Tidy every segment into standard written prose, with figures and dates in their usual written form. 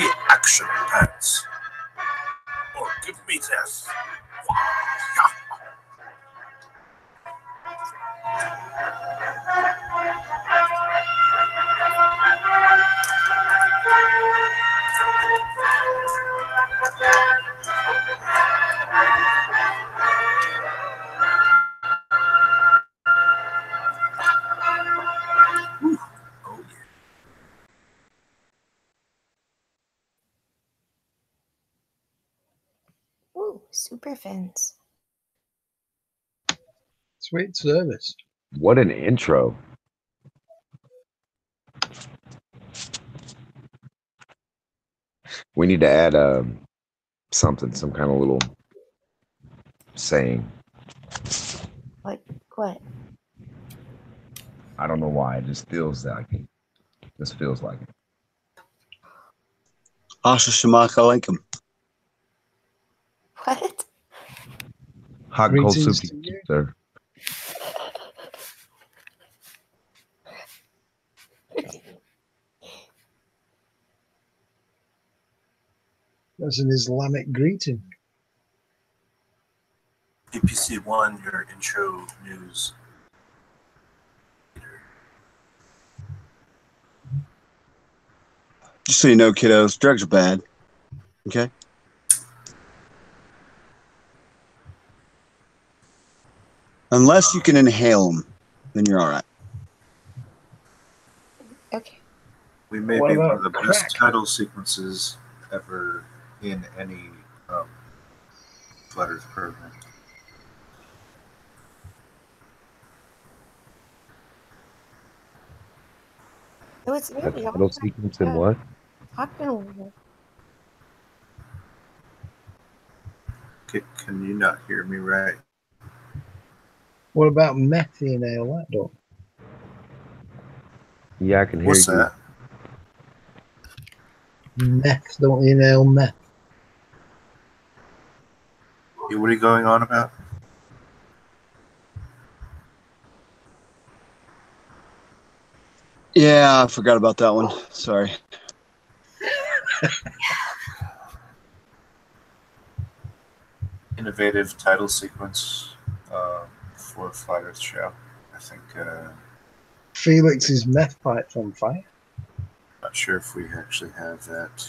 me action pants. Or give me this. Ooh, super fins. Sweet service. What an intro. We need to add something, some kind of little saying. What? I don't know why. It just feels like it. This feels like it. Assalamu alaikum. What? Hot and cold soup, Greetings to you. sir. That's an Islamic greeting. APC1, your intro news. Just so you know, kiddos, drugs are bad. Okay? Unless you can inhale them, then you're all right. Okay. We may What be one about of the crack? best title sequences ever in any Flat Earth program. It was That really title awesome. sequence and what? Talking. Can you not hear me right? What about meth inhale that dog? Yeah, I can hear What's you. that? Meth, don't inhale meth. What are you going on about? Yeah, I forgot about that one. Sorry. Innovative title sequence for a Flat Earth show. I think, Felix's meth pipe's on fire. not sure if we actually have that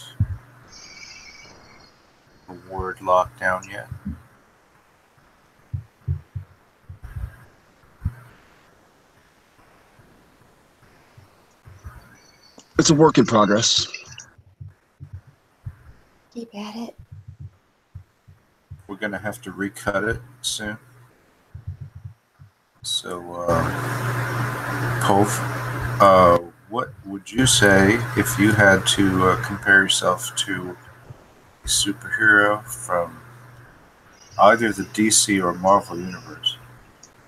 word locked down yet. It's a work in progress. Keep at it. We're going to have to recut it soon. So, Pov, what would you say if you had to compare yourself to a superhero from either the DC or Marvel universe,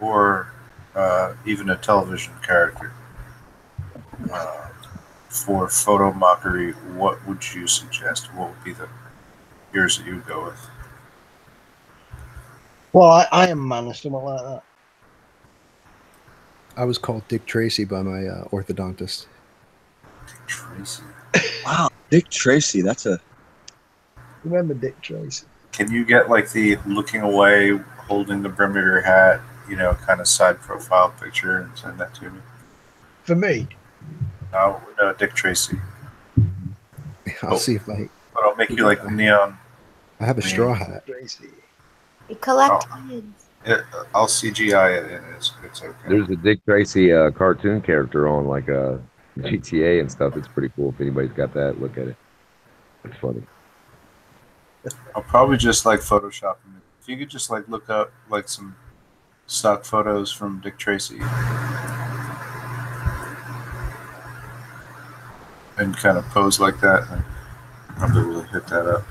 or even a television character? For photo mockery, what would you suggest? What would be the yours that you would go with? Well, I am man or something like that. I was called Dick Tracy by my orthodontist. Dick Tracy. Wow, Dick Tracy, that's a... Remember Dick Tracy? Can you get like the looking away, holding the brim of your hat, kind of side profile picture and send that to me? For me? No, Dick Tracy. I'll see if I... But I'll make you like neon. I have a straw hat. Tracy. We collect kids. I'll CGI it in. It's okay. There's a Dick Tracy cartoon character on like GTA and stuff. It's pretty cool. If anybody's got that, look at it. It's funny. I'll probably just like Photoshop him. If you could just like look up like some stock photos from Dick Tracy and kind of pose like that, and probably really hit that up.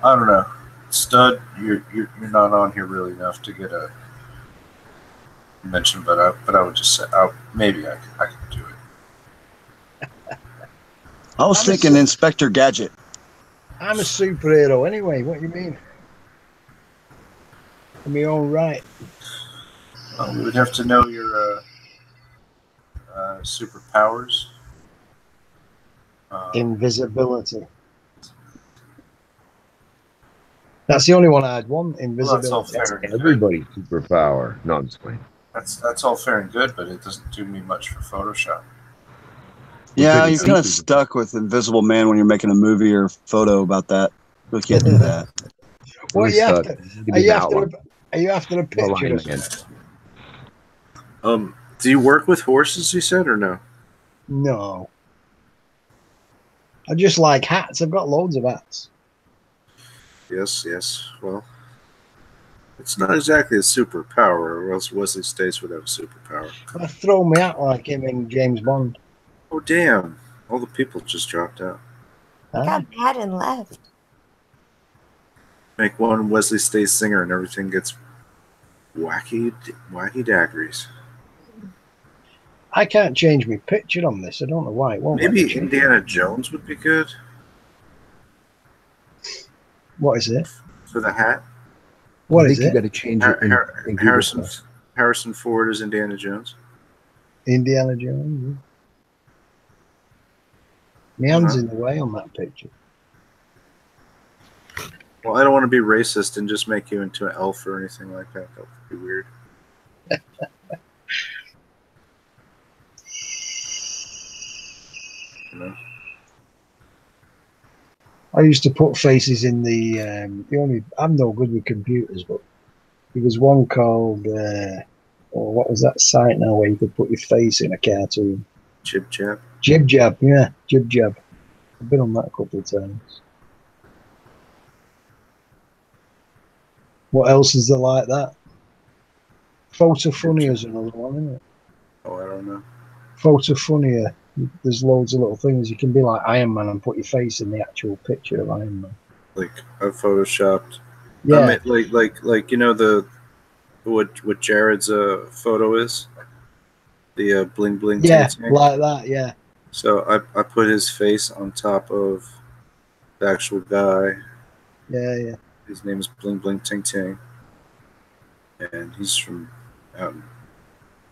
I don't know, Stud. You're not on here really enough to get a mention, but I would just say maybe I could do it. I was thinking Inspector Gadget. I'm a superhero anyway. What do you mean? In my own right. We would have to know your superpowers. Invisibility. That's the only one I'd want. Well, that's all Invisibility. fair and good. Everybody's superpower. No, I'm just playing. That's all fair and good, but it doesn't do me much for Photoshop. Yeah, couldn't you're see kind of through- stuck with Invisible Man when you're making a movie or photo about that. You can't do that. What Really you suck. after? You need Are you an after? outline. Are you after a picture? Outline, Of man. something? Do you work with horses? You said or no? No. I just like hats. I've got loads of hats. Yes, yes. Well, it's not exactly a superpower, or else Wesley States would have a superpower. I throw me hat like him in James Bond. Oh, damn. All the people just dropped out. I got mad and left. Make one Wesley States singer and everything gets wacky daggeries. I can't change my picture on this. I don't know why. It won't let me Maybe change. Indiana Jones would be good What is it? for the hat. What I is think you it? got to change it in Google Harrison Plus. Harrison Ford is Indiana Jones. Indiana Jones. My hand's in the way on that picture. Well, I don't want to be racist and just make you into an elf or anything like that. That would be weird. You know? I used to put faces in the only. I'm no good with computers, but there was one called. What was that site now where you could put your face in a cartoon? Jib Jab. Jib Jab, yeah, Jib Jab. I've been on that a couple of times. What else is there like that? Photophony is another one, isn't it? Oh, I don't know. Photophonia. There's loads of little things. You can be like Iron Man and put your face in the actual picture of Iron Man. Like I've photoshopped. Yeah, I mean, like you know what Jared's photo is, the bling bling. yeah, Ting Ting. like that. Yeah, So I put his face on top of the actual guy. yeah. His name is Bling Bling Ting Ting, and he's from out in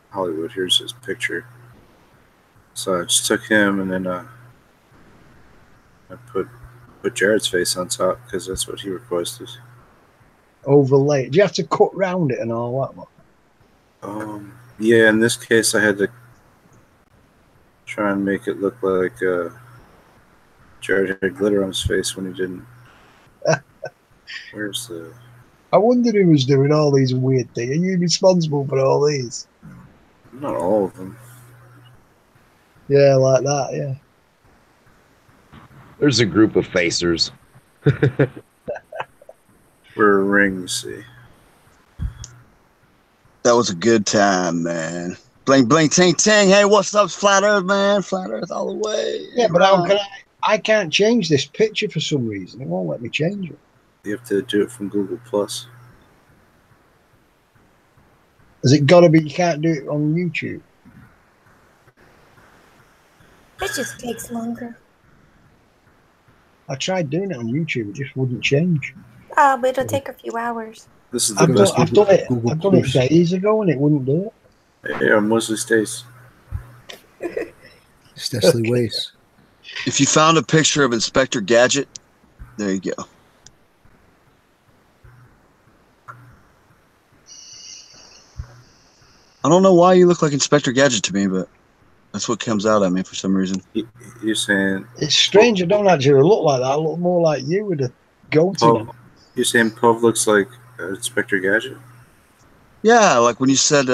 Hollywood. Here's his picture. So I just took him, and then I put Jared's face on top because that's what he requested. Overlay. Do you have to cut round it and all that? Yeah, in this case, I had to try and make it look like Jared had glitter on his face when he didn't. Where's the? I wondered who was doing all these weird things. Are you responsible for all these? Not all of them. Yeah, like that. Yeah. There's a group of facers. We're a ring, you see. That was a good time, man. Bling, bling, ting, ting. Hey, what's up, Flat Earth, man? Flat Earth all the way. Yeah, but how can I can't change this picture for some reason. It won't let me change it. You have to do it from Google Plus. Has it got to be? You can't do it on YouTube. It just takes longer. I tried doing it on YouTube. It just wouldn't change. Oh, but it'll take a few hours. This is the I've best. done it. Google I've done it Plus. days ago, and it wouldn't do it. Yeah, Wesley States. Stesley Okay. Wace. If you found a picture of Inspector Gadget, there you go. I don't know why you look like Inspector Gadget to me, but that's what comes out at me for some reason. You're saying It's strange. I don't actually look like that. I look more like you with a goatee. Pov? You're saying Pov looks like Inspector Gadget? Yeah, like when you said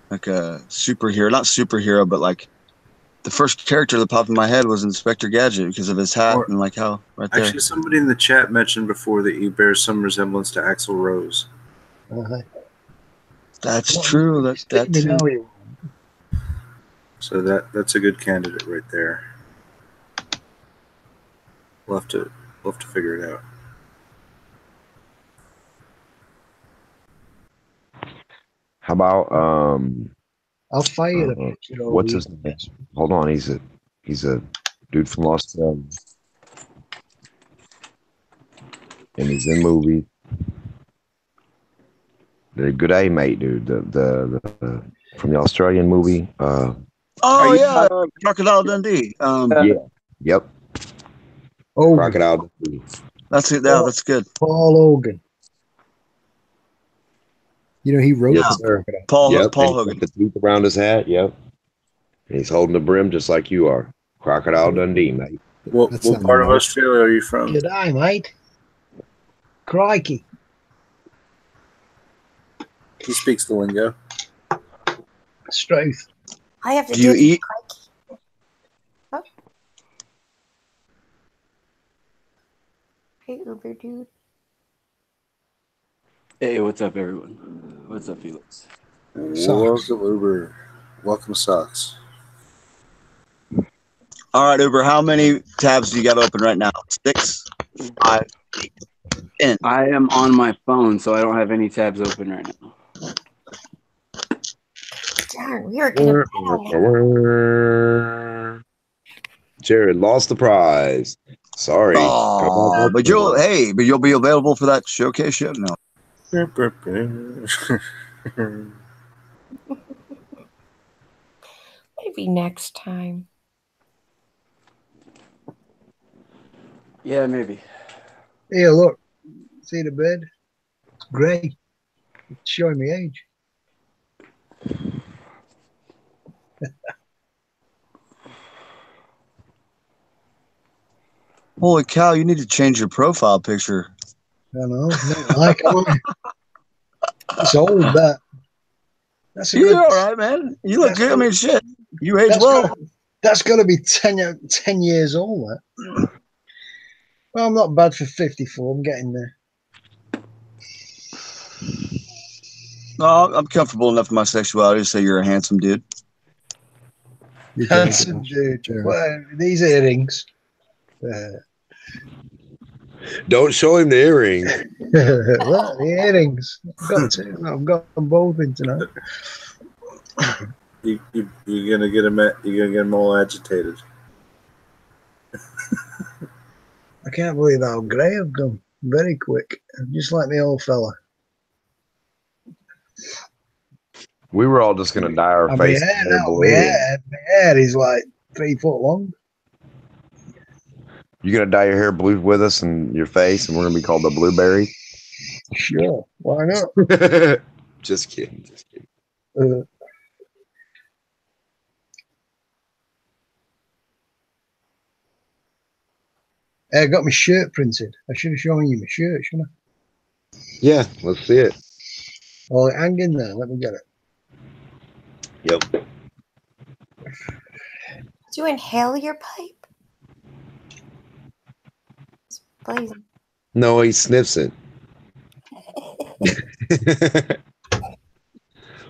like a superhero, not superhero, but like the first character that popped in my head was Inspector Gadget because of his hat and like how right there. Actually, somebody in the chat mentioned before that he bears some resemblance to Axl Rose. Uh-huh. That's true. That Me too. now, you- So that's a good candidate right there. We'll have to figure it out. How about I'll fire the picture. over what's you. his name? Hold on, he's a dude from Lost and he's in movies. The Good Day Mate dude, the from the Australian movie. Oh you yeah, Crocodile Dundee. Yeah. Yep. Oh, Crocodile. That's it. Yeah, that's good. Paul Hogan. You know, he wrote Yes, the sir. Paul Yep. Paul And he's Hogan. got the teeth around his hat. Yep. And he's holding the brim just like you are. Crocodile Dundee, mate. what That's what not part of normal. Australia are you from? G'day, mate. Crikey. He speaks the lingo. Struth. I have to Do you do eat? Hey, Uber dude. Hey, what's up, everyone? What's up, Felix? Socks. Welcome, Uber. Welcome, Socks. All right, Uber. How many tabs do you got open right now? 6, 5, 8, 10. I am on my phone, so I don't have any tabs open right now. Darn, we were gonna battle. Jared lost the prize. Sorry. Oh, but you'll be available for that showcase show? No. Maybe next time. Yeah, maybe. Here, look. See the bed? It's grey. It's showing me age. Holy cow! You need to change your profile picture. I know. Not like I. It's old, that. That's a You're good. all right, man. You look That's good. I good. mean, shit. You age well. That's got to be 10 years old, that. Well, I'm not bad for 54. I'm getting there. No, I'm comfortable enough in my sexuality to say you're a handsome dude. You're Handsome dude. Jared. Well, these earrings. Don't show him the earrings. Well, the earrings. I've got them both in tonight. You're gonna get him all agitated. I can't believe how grey I've gone. Very quick. Just like the old fella. We were all just gonna dye our And face. my hair is like 3 foot long. You gonna dye your hair blue with us and your face, and we're gonna be called the Blueberry? Sure, why not? Just kidding. Just kidding. I got my shirt printed. I should have shown you my shirt, shouldn't I? Yeah, let's see it. Oh, hang in there. Let me get it. Yep. Did you inhale your pipe? It's blazing. No, he sniffs it.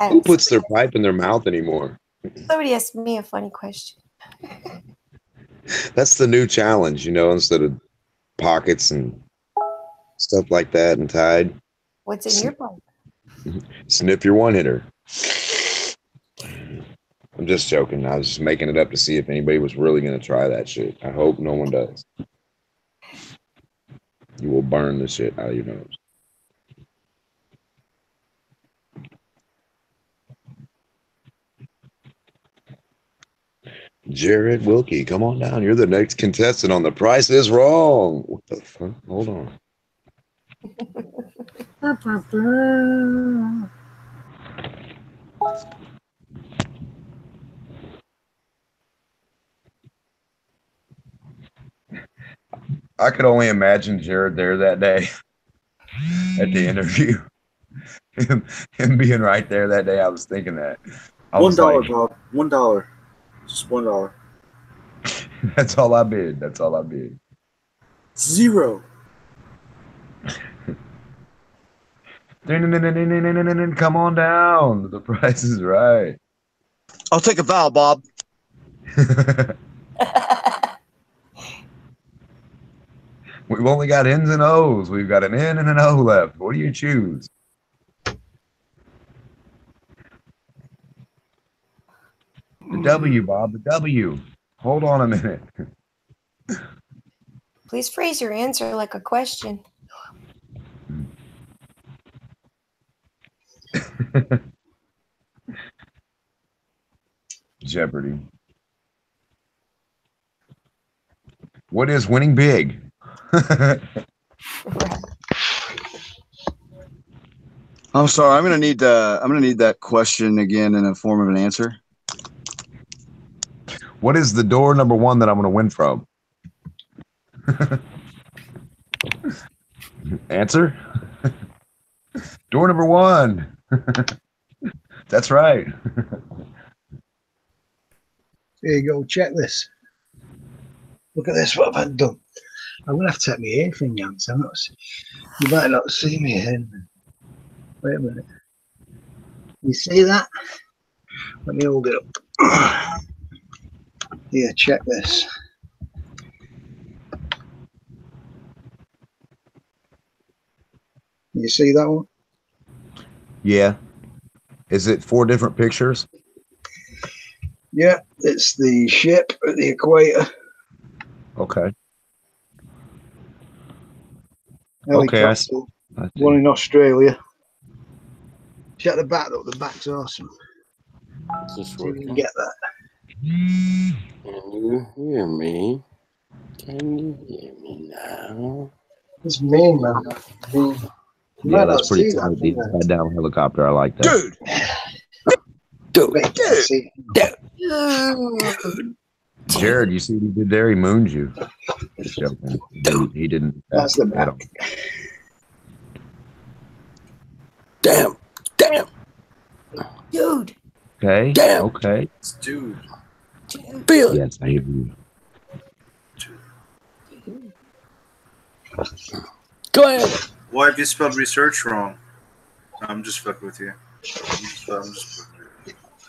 Who puts their pipe in their mouth anymore? Somebody asked me a funny question. That's the new challenge, instead of pockets and stuff like that and tied. What's in your pipe? Sniff your one hitter. I'm just joking. I was just making it up to see if anybody was really going to try that shit. I hope no one does. You will burn the shit out of your nose. Jared Wilkie, come on down. You're the next contestant on The Price is Wrong. What the fuck? Hold on. I could only imagine Jared there that day at the interview. Him being right there that day. I was thinking that. $1, Bob. $1. Just $1. That's all I bid. That's all I bid. 0. Come on down. The price is right. I'll take a vow, Bob. We've only got N's and O's. We've got an N and an O left. What do you choose? The W, Bob. The W. Hold on a minute. Please phrase your answer like a question. Jeopardy. What is winning big? I'm sorry. I'm gonna need that question again in a form of an answer. What is the door number 1 that I'm going to win from? Answer? Door number 1. That's right. Here you go. Check this. Look at this. What have I done? I'm gonna have to take my earphone out. You might not see me then. Wait a minute. You see that? Let me hold it up. Here, check this. You see that one? Yeah. Is it 4 different pictures? Yeah, it's the ship at the equator. Okay. Helicopter. Okay, I see. One in Australia. Check the back though. The back's awesome. Is this See if you working? can get that. Can you hear me? Can you hear me now? It's mean, man. You Yeah, might that's not pretty see tight. that, The can you? upside down helicopter. I like that. Dude, Bet you can't see it. Jared, you see what he did there? He mooned you. Just joking. He didn't. That's the at back. all. Damn. Dude. Okay. Damn. Okay. Dude. Feel it. Yes, I hear you. Go ahead. Why have you spelled research wrong? I'm just fucking with you. I'm just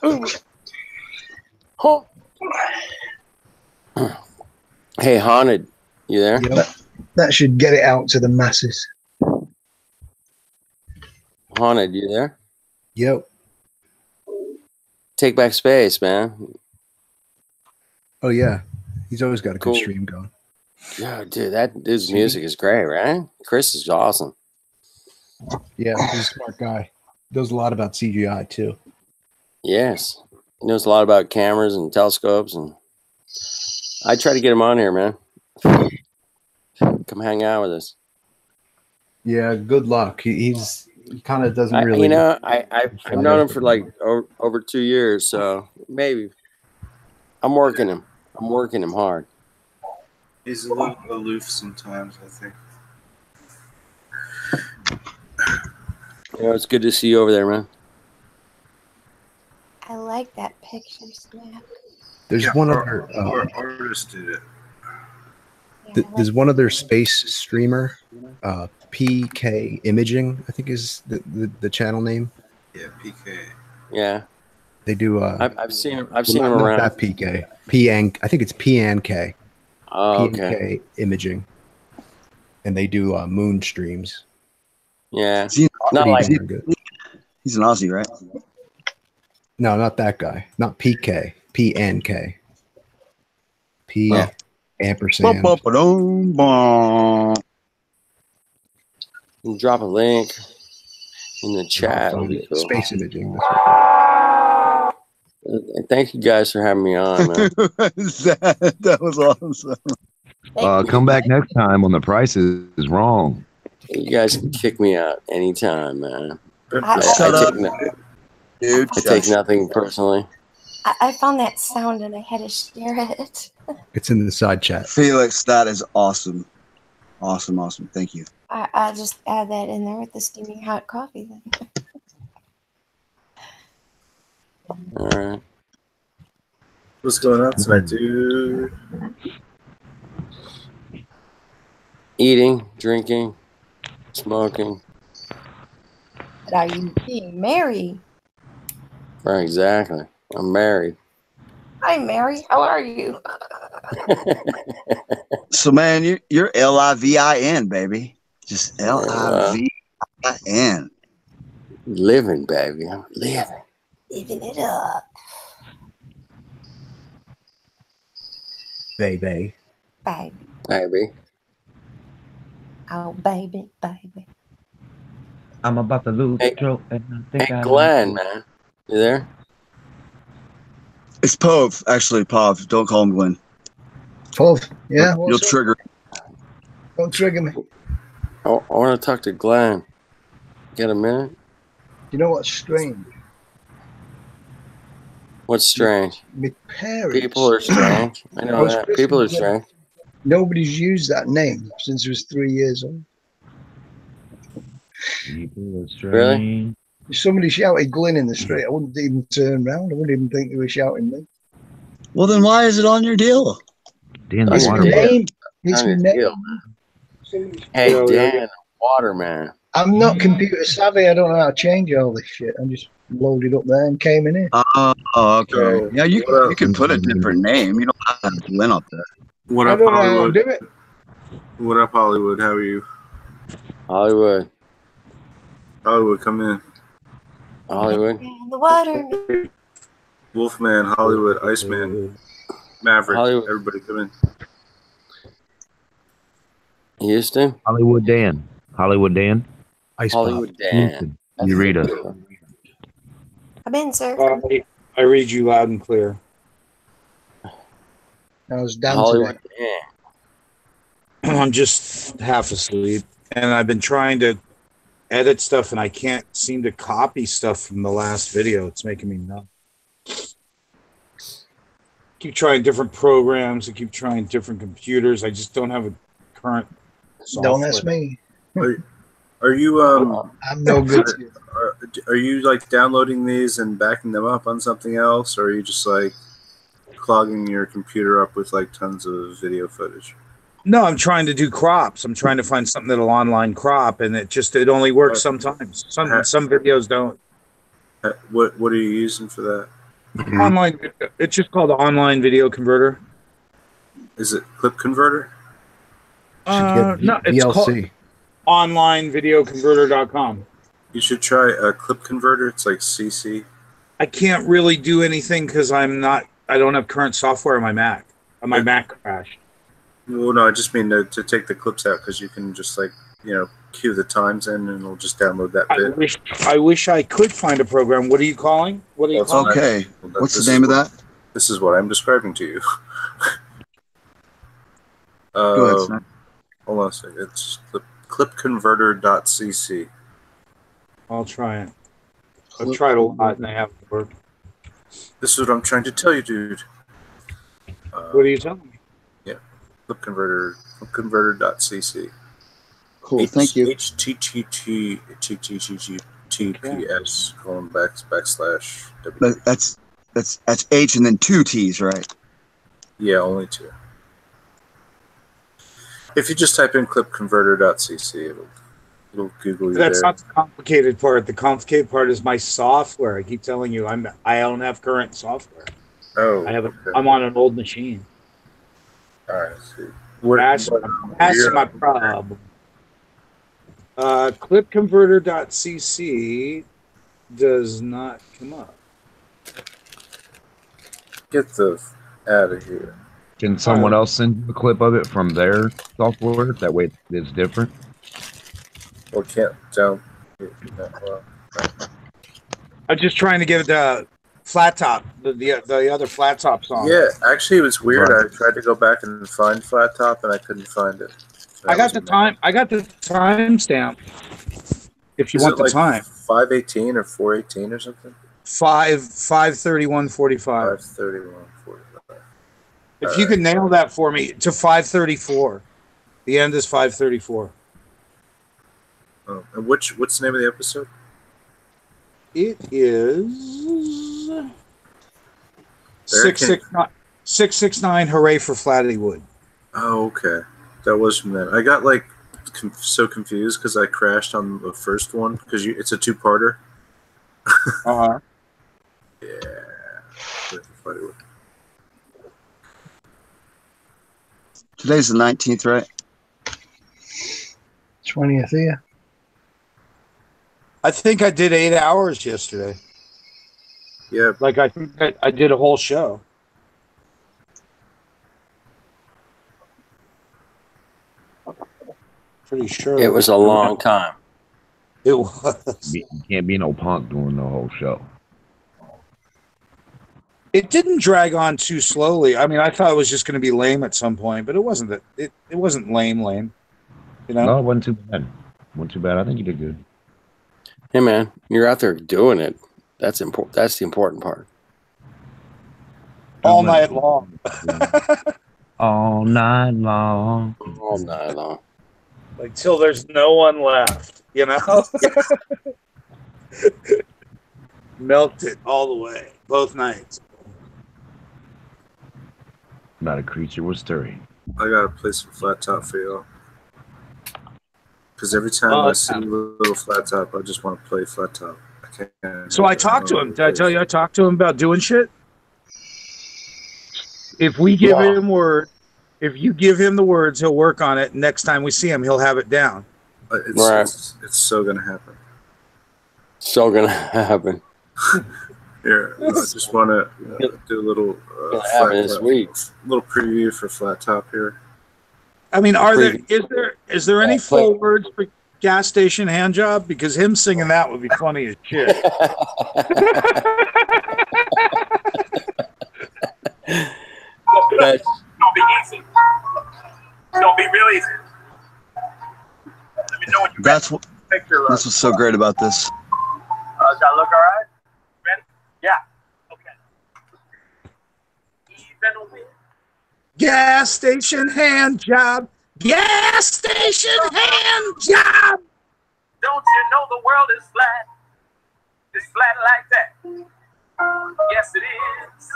fucking with you. Huh. Hey, Haunted, you there? Yep. That should get it out to the masses. Haunted, you there? Yep. Take back space, man. Oh yeah. He's always got a good Cool. stream going. Yeah, dude, that dude's music is great, right? Chris is awesome. Yeah, he's a smart guy. Knows a lot about CGI too. Yes. He knows a lot about cameras and telescopes, and I try to get him on here, man. Come hang out with us. Yeah, good luck. He kind of doesn't really. I've known him for like over 2 years, so maybe I'm working him. I'm working him hard. He's a little aloof sometimes, I think. You know, it's good to see you over there, man. I like that picture, Snap. There's one other. Our artist did it. Yeah, There's one other space streamer, PK Imaging, I think is the channel name. Yeah, PK. Yeah, They do. I've seen him. I've seen him not around. that PK. PN. I think it's PNK. Oh, okay. PNK Imaging, and they do moon streams. Yeah, Is he an not Aussie? like Is he- Good. He's an Aussie, right? No, not that guy. Not PK. PNK. P Yeah. ampersand. Ba-ba-ba-dum-bum. drop a link in the chat. Would be cool. Space Imaging. That's what Thank you guys for having me on, man. that was awesome. Come back next time when the price is wrong. You guys can kick me out anytime, man. Shut I up, dude. I take nothing personally. I found that sound and I had to share it. it's in the side chat. Felix, that is awesome. Awesome. Thank you. I'll just add that in there with the steaming hot coffee then. All right. What's going on tonight, dude? Eating, drinking, smoking. But are you being married? Right, exactly. I'm married. Hi, Mary. How are you? So, man, you're LIVIN, baby. Just LIVIN. Living, baby. I'm living. Living it up. Baby. Baby. Baby. Oh, baby. I'm about to lose Hey, control, and I think Hey, Glenn, man. You there? It's Pov, actually. Pov. Don't call him Glenn. Pov, yeah. You'll What's up? trigger. Don't trigger me. I want to talk to Glenn. Get a minute? You know what's strange? What's strange? My parents. People are strange. I know Most that. People are Christians, strange. Nobody's used that name since I was 3 years old. People are strange. Really? If somebody shouted Glenn in the street, I wouldn't even turn around. I wouldn't even think they were shouting me. Well, then why is it on your deal? Dan It's my Waterman. name. It's my Deal, name. Hey, Dan, Waterman. I'm not computer savvy. I don't know how to change all this shit. I just loaded up there and came in here. Oh, okay. So, Yeah, you what can put a different name. You don't have to have Glenn up there. What I up, don't know how to Hollywood? do it. What up, Hollywood? How are you? Hollywood. Hollywood, come in. Hollywood. In the water. Wolfman, Hollywood, Iceman, Maverick. Hollywood. Everybody, come in. Houston. Hollywood Dan. Hollywood Dan. Ice Hollywood Dan. Houston. You read us. Come in, sir. I read you loud and clear. I was down Hollywood today. Dan. I'm just half asleep, and I've been trying to edit stuff, and I can't seem to copy stuff from the last video. It's making me nuts. Keep trying different programs. I keep trying different computers. I just don't have a current software. Don't ask me. Are you I'm no good. are you like downloading these and backing them up on something else, or are you just like clogging your computer up with like tons of video footage? No, I'm trying to do crops. I'm trying to find something that'll online crop, and it only works sometimes. Some videos don't. What are you using for that? Online. It's just called the online video converter. Is it Clip Converter? No, it's called VLC. onlinevideoconverter.com. You should try a Clip Converter. It's like CC. I can't really do anything because I don't have current software on my Mac. My Mac crashed. Well, no, I just mean to take the clips out, because you can just like, cue the times in and it'll just download that bit. I wish I could find a program. What are you calling? What are you calling? Okay. What's the name of that? This is what I'm describing to you. Go ahead, Snap. Hold on a second. It's clipconverter.cc. I'll try it. I've tried a lot and they haven't worked. This is what I'm trying to tell you, dude. What are you telling me? Yeah. Clipconverter.cc. Cool, thank you. HTTPS // That's H and then 2 T's, right? Yeah, only 2. If you just type in clipconverter.cc, it'll Google you. That's there. not the complicated part. The complicated part is my software. I keep telling you, I don't have current software. Oh, I'm on an old machine. All right. See. That's my problem. Clipconverter.cc does not come up. Get the out of here. Can someone else send you a clip of it from their software? That way it's different. Or can't down. I'm just trying to get the flat top, the other flat top song. Yeah, actually, it was weird. I tried to go back and find Flat Top, and I couldn't find it. I got the timestamp. If you want the time, 5:18 or 4:18 or something. 5:31:45. 5:31:45. If you could nail that for me to 5:34, the end is 5:34. Oh, and what's the name of the episode? It is 669. Hooray for Flattywood. Oh, okay. That was from then. I got like so confused because I crashed on the first one because it's a 2-parter. Uh-huh. Yeah. Today's the 19th, right? 20th here. I think I did 8 hours yesterday. Yeah. Like I think I did a whole show. Pretty sure. It was a long time. It was. You can't be no punk doing the whole show. It didn't drag on too slowly. I mean, I thought it was just going to be lame at some point, but it wasn't. That it wasn't lame. You know? No, it wasn't too bad. Wasn't too bad. I think you did good. Hey man, you're out there doing it. That's important. That's the important part. All night long. All night long. All night long. Like till there's no one left, you know? Milked it all the way, both nights. Not a creature was stirring. I gotta play some flat top for y'all. Because every time I see a little flat top, I just want to play flat top. I can't. So I talked to him. Did I tell you I talked to him about doing shit? If we give him word, if you give him the words, he'll work on it. Next time we see him, he'll have it down. It's so gonna happen. So gonna happen. Here, I just want to do a little little preview for flat top here. I mean, is there any full words for gas station hand job? Because him singing that would be funny as shit. It's gonna be easy. It's gonna be real easy. Let me know when you That's what. This was so great about this. Does that look all right? Ready? Yeah. Okay. Even with Gas station hand job. Gas station hand job. Don't you know the world is flat? It's flat like that. Yes, it is.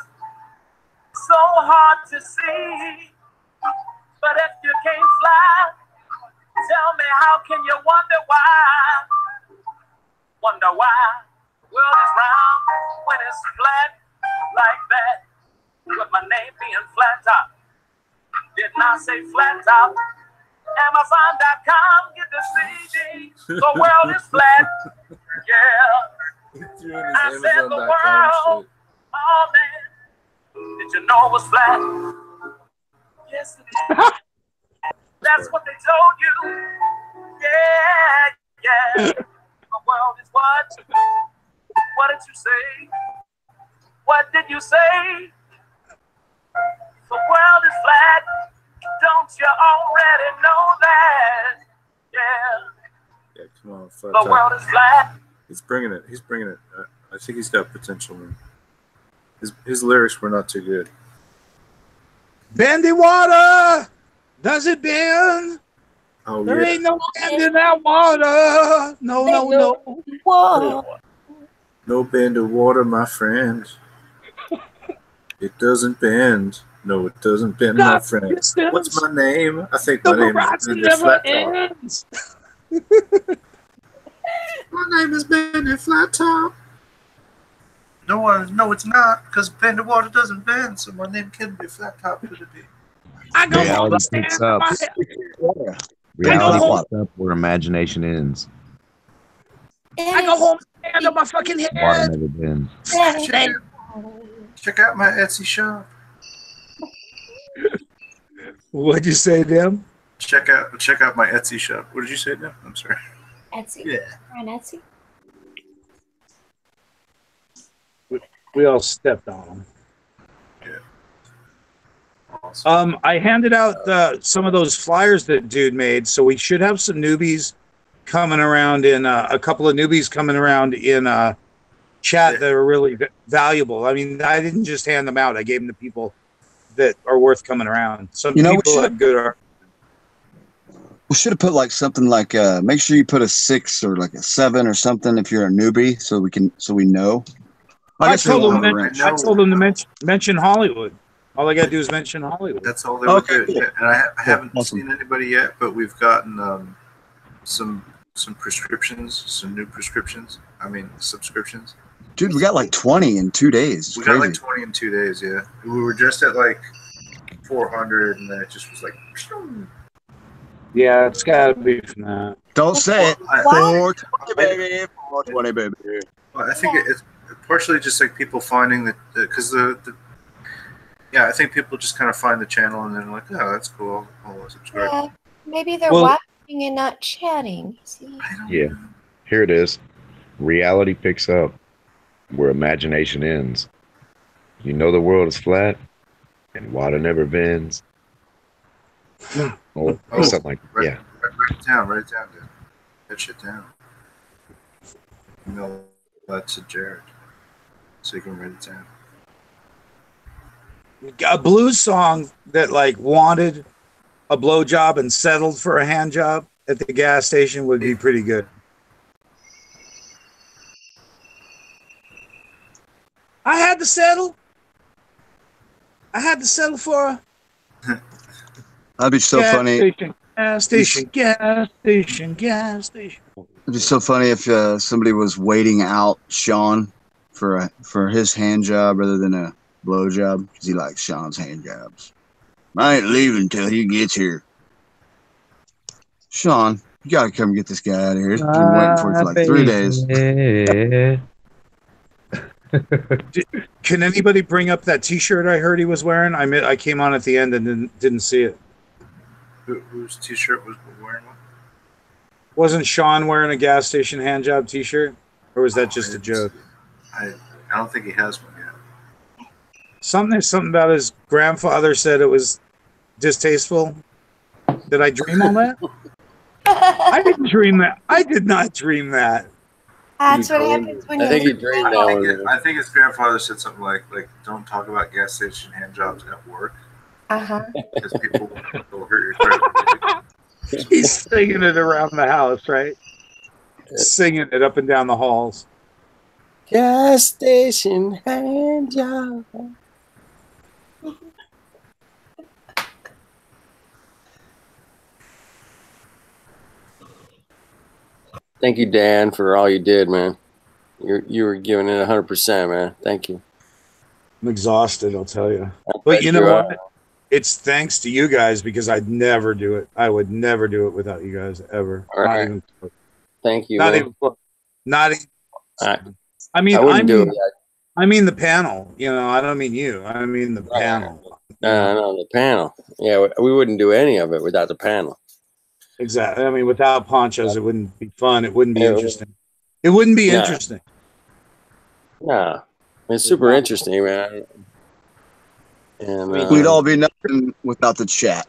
So hard to see. But if you can't fly, tell me how can you wonder why? Wonder why the world is round when it's flat like that. With my name being flat top. Didn't I say flat top? Amazon.com, get the CD. The world is flat. Yeah. I said the world. Oh man. Did you know it was flat? Yes, it is. That's what they told you. Yeah. The world is what? What did you say? What did you say? The world is flat. Don't you already know that? Yeah. Yeah, come on. Flat the top. world is flat. He's bringing it. He's bringing it. I think he's got potential. Man. His lyrics were not too good. Bendy water. Does it bend? Oh, there yeah. ain't no bend in that water. No. Whoa. No bend of water, my friend. It doesn't bend. No, it doesn't bend, my friend. What's my name? I think my name is Bendy Flat Top. My name is Bendy Flat Top. No, it's not, because bend of water doesn't bend, so my name can be Flat Top. Could it be? Reality picks up. Reality picks up where imagination ends. I go home and stand on my fucking head. Water never bends. Check out my Etsy shop. What'd you say, Dem? Check out my Etsy shop. What did you say, Dem? I'm sorry. Etsy? Yeah. On Etsy? We all stepped on them. Yeah. Awesome. I handed out some of those flyers that dude made, so we should have some newbies coming around in a couple of newbies coming around in chat that are really valuable. I mean, I didn't just hand them out; I gave them to people that are worth coming around. Some people have good art. We should have put like something like make sure you put a 6 or like a 7 or something if you're a newbie, so we know. I told them to mention Hollywood. All I got to do is mention Hollywood. That's all they would do. Cool. And I haven't seen anybody yet, but we've gotten some prescriptions, some new prescriptions. I mean, subscriptions. Dude, we got like 20 in 2 days. We got like 20 in 2 days, yeah. We were just at like 400, and then it just was like... Yeah, it's got to be from that. Don't say it. 420, baby. 420, baby. Well, I think it's partially just like people finding that... Because I think people just kind of find the channel and then like, oh, that's cool. I'll subscribe. Yeah, maybe they're watching and not chatting. See? Yeah. Here it is. Reality picks up where imagination ends. You know the world is flat and water never bends. Or something like that. Yeah. Write it down, dude. That shit down. Email that to Jared so you can write it down. A blues song that like wanted a blowjob and settled for a hand job at the gas station would be pretty good. I had to settle. I had to settle for a That'd be so gas funny. Station, gas station, gas station, gas station. It'd be so funny if somebody was waiting out Sean for his hand job rather than a blow job because he likes Sean's hand jobs. I ain't leaving until he gets here. Sean, you gotta come get this guy out of here. He's been waiting for you for like 3 days. Can anybody bring up that T-shirt I heard he was wearing? I came on at the end and didn't see it. Whose T-shirt was wearing one? Wasn't Sean wearing a gas station hand job T-shirt, or was that just a joke? I don't think he has one yet. Something about his grandfather said it was distasteful. Did I dream all that? I didn't dream that. I did not dream that. That's what happens when I think he dreamed that one. I think his grandfather said something like don't talk about gas station hand jobs at work. Because people will hurt your credit. He's singing it around the house, right? Singing it up and down the halls. Gas station hand job. Thank you, Dan, for all you did, man. You were giving it 100%, man. Thank you. I'm exhausted, I'll tell you. But you know what? It's thanks to you guys because I'd never do it. I would never do it without you guys ever. All right. Not even close. Thank you. Not man. even close. Not even. Right. I mean, do I mean the panel. You know, I don't mean you. I mean the panel. No, the panel. Yeah, we wouldn't do any of it without the panel. Exactly. I mean, without ponchos, it wouldn't be fun. It wouldn't be interesting. It wouldn't be interesting. Nah, it's super interesting, man. And we'd all be nothing without the chat.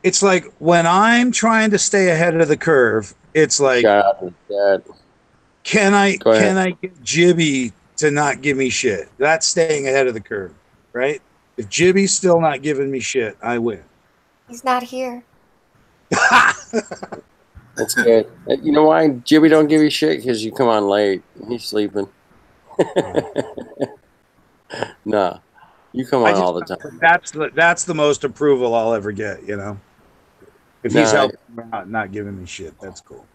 It's like when I'm trying to stay ahead of the curve, it's like, can I get Jibby to not give me shit? That's staying ahead of the curve, right? If Jibby's still not giving me shit, I win. He's not here. That's good. You know why Jibby don't give you shit? Because you come on late. He's sleeping. No, you come on all the time. That's the most approval I'll ever get. You know, if he's helping me out, not giving me shit, that's cool.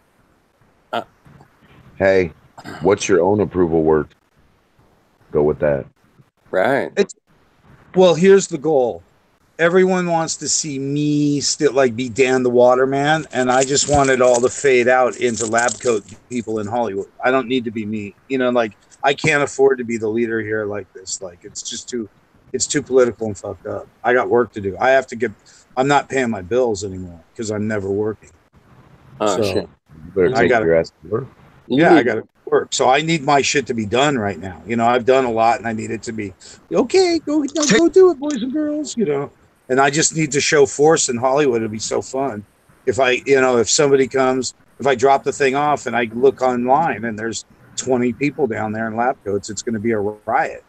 Hey, what's your own approval worth? Go with that. Right. Well, here's the goal. Everyone wants to see me still like be Dan the Waterman, and I just want it all to fade out into lab coat people in Hollywood. I don't need to be me. You know, like I can't afford to be the leader here like this. Like it's too political and fucked up. I got work to do. I'm not paying my bills anymore because I'm never working. Oh, shit. You better take your ass to work. Yeah, I got to work. So I need my shit to be done right now. You know, I've done a lot and I need it to be okay. Go do it, boys and girls, you know. And I just need to show force in Hollywood. It'll be so fun. If somebody comes, if I drop the thing off and I look online and there's 20 people down there in lab coats, it's going to be a riot.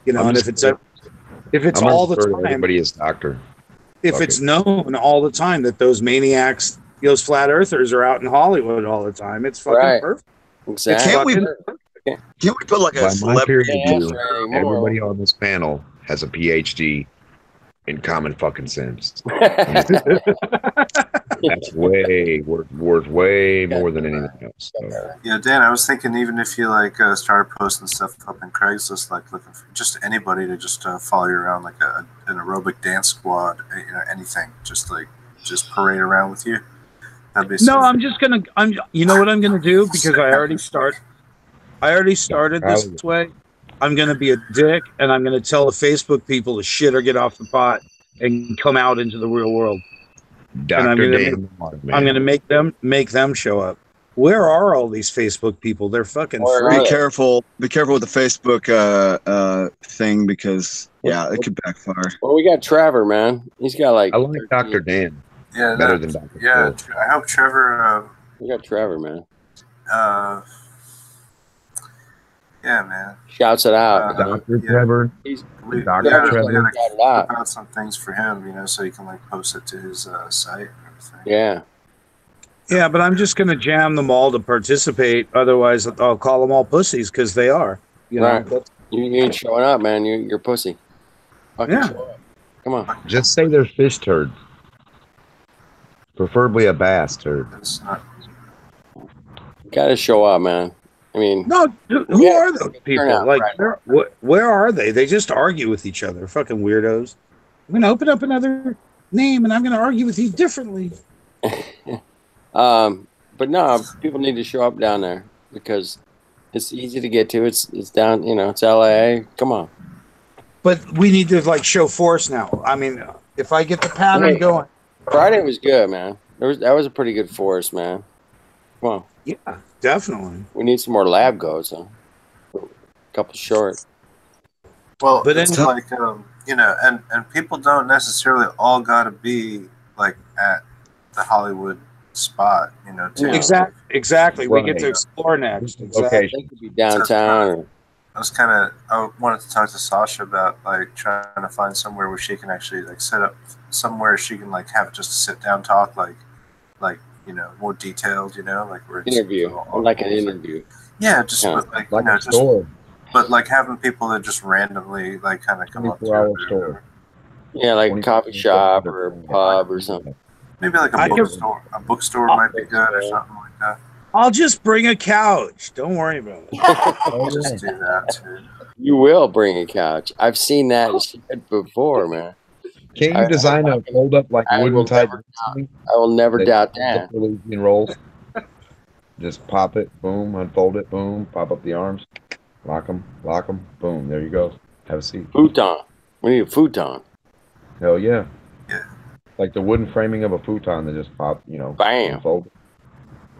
You know, and if it's all the time, everybody is doctor. If it's known all the time that those maniacs, those flat earthers are out in Hollywood all the time, it's fucking perfect. Exactly. Can't we put like a celebrity? Everybody on this panel has a PhD in common fucking sense. That's worth way more than anything else. So. Yeah, Dan, I was thinking even if you started posting stuff up in Craigslist, like looking for just anybody to just follow you around, like an aerobic dance squad, anything, just parade around with you. That'd be no, you know what I'm gonna do, because I already started this way. I'm going to be a dick, and I'm going to tell the Facebook people to shit or get off the pot and come out into the real world. Dr. I'm going to make them show up. Where are all these Facebook people? They're fucking Where free. are Be they? careful. Be careful with the Facebook thing because it could backfire. Well, we got Trevor, man. He's got like. I like Dr. Dan Yeah, better than Dr. Yeah, Phil. I hope Trevor. We got Trevor, man. Yeah, man. Shouts it out. Dr. Trevor. We Dr. gotta Trevor. put out some things for him, so he can like post it to his site and everything. Yeah. Yeah, but I'm just going to jam them all to participate. Otherwise, I'll call them all pussies because they are. You know, Right. You ain't showing up, man. You're pussy. Fucking Yeah. show up. Come on. Just say they're fish turds. Preferably a bass turd. Gotta show up, man. I mean, no, who are those people? turnout, Like, right. where are they? They just argue with each other. Fucking weirdos. I'm going to open up another name and I'm going to argue with you differently. But no, people need to show up down there because it's easy to get to. It's down, it's LA. Come on. But we need to like show force now. I mean, if I get the pattern going. Friday was good, man. That was a pretty good force, man. Come on. Yeah, definitely. We need some more lab goes, huh? A couple short. Well, But it's then- like and people don't necessarily all got to be like at the Hollywood spot, too. Exactly. We get Right. to explore next. Exactly. Okay. They could be downtown. Or, I wanted to talk to Sasha about like trying to find somewhere where she can actually like set up somewhere she can like have just a sit down talk, like more detailed, like where it's interview. Like an interview. Yeah, just Yeah. but, like Like a just store. but like having people that just randomly like kind of come up to 24-hour it or store. whatever. Yeah, like a coffee shop or a pub or something. Maybe like I a can- bookstore. A bookstore might be good or something like that. I'll just bring a couch. Don't worry about it. Just do that too. You will bring a couch. I've seen that shit before, man. Can't you design a fold up like I will wooden type? I will never doubt that. In rolls. Just pop it, boom, unfold it, boom, pop up the arms, lock them, boom. There you go. Have a seat. Futon. We need a futon. Hell yeah. Yeah. Like the wooden framing of a futon that just pop, Bam. unfold.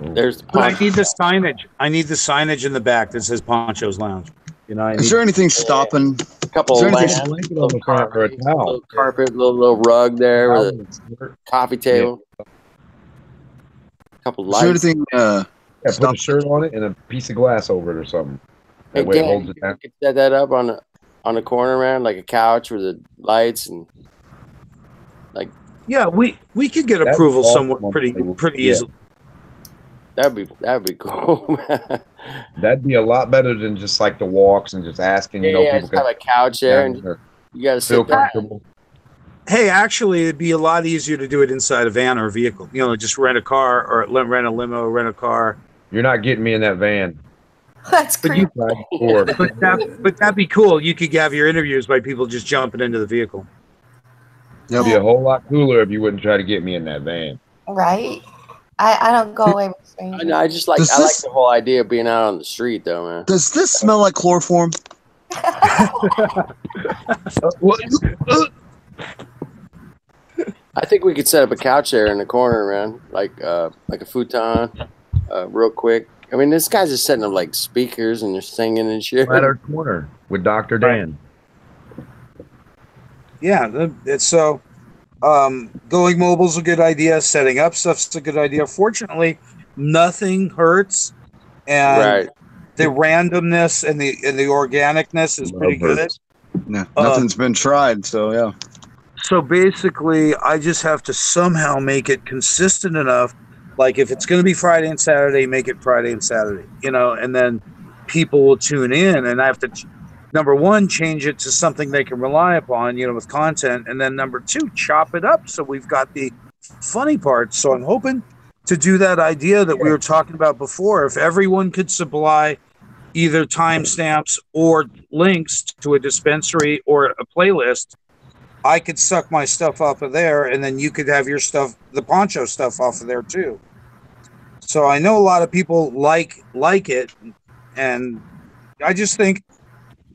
Boom. There's the But I punch. need the signage. I need the signage in the back that says Poncho's Lounge. I Is need there anything stopping? A couple Is of there lamps, anything- Blanket on the front for a towel. little carpet, little rug there with a coffee table. A couple Is there lights. anything? Yeah, put a Stop. shirt on it and a piece of glass over it or something. That Hey, way it Dan, holds you it down. could set that up on the corner, man, like a couch with the lights and Yeah, we could get That'd approval be awesome somewhat on pretty the table. pretty Yeah. easily. that'd be cool, man. That'd be a lot better than just like the walks and just asking, Yeah, people just have a couch there and or you gotta feel sit down. comfortable. Hey, actually, it'd be a lot easier to do it inside a van or a vehicle. Just rent a car or rent a limo, rent a car. You're not getting me in that van. That's But great. Or But that'd be cool. You could have your interviews by people just jumping into the vehicle. it'd be a whole lot cooler if you wouldn't try to get me in that van. Right? I don't go away with I strangers. know, I just like Does I like this- the whole idea of being out on the street though, man. Does this smell like chloroform? I think we could set up a couch there in the corner, man, like a futon, real quick. I mean, this guy's just setting up like speakers and they're singing and shit. Right our corner with Dr. Dan. Yeah, it's so going mobile's a good idea. Setting up stuff's a good idea. Fortunately, nothing hurts, and Right. the randomness and the organicness is pretty Love good. hurts. No, nothing's been tried. So yeah. So basically, I just have to somehow make it consistent enough. Like if it's going to be Friday and Saturday, make it Friday and Saturday, and then people will tune in. And I have to, number one, change it to something they can rely upon, with content. And then number two, chop it up so we've got the funny parts. So I'm hoping to do that idea that we were talking about before. If everyone could supply either timestamps or links to a dispensary or a playlist, I could suck my stuff off of there, and then you could have your stuff, the Poncho stuff, off of there too. So I know a lot of people like it, and I just think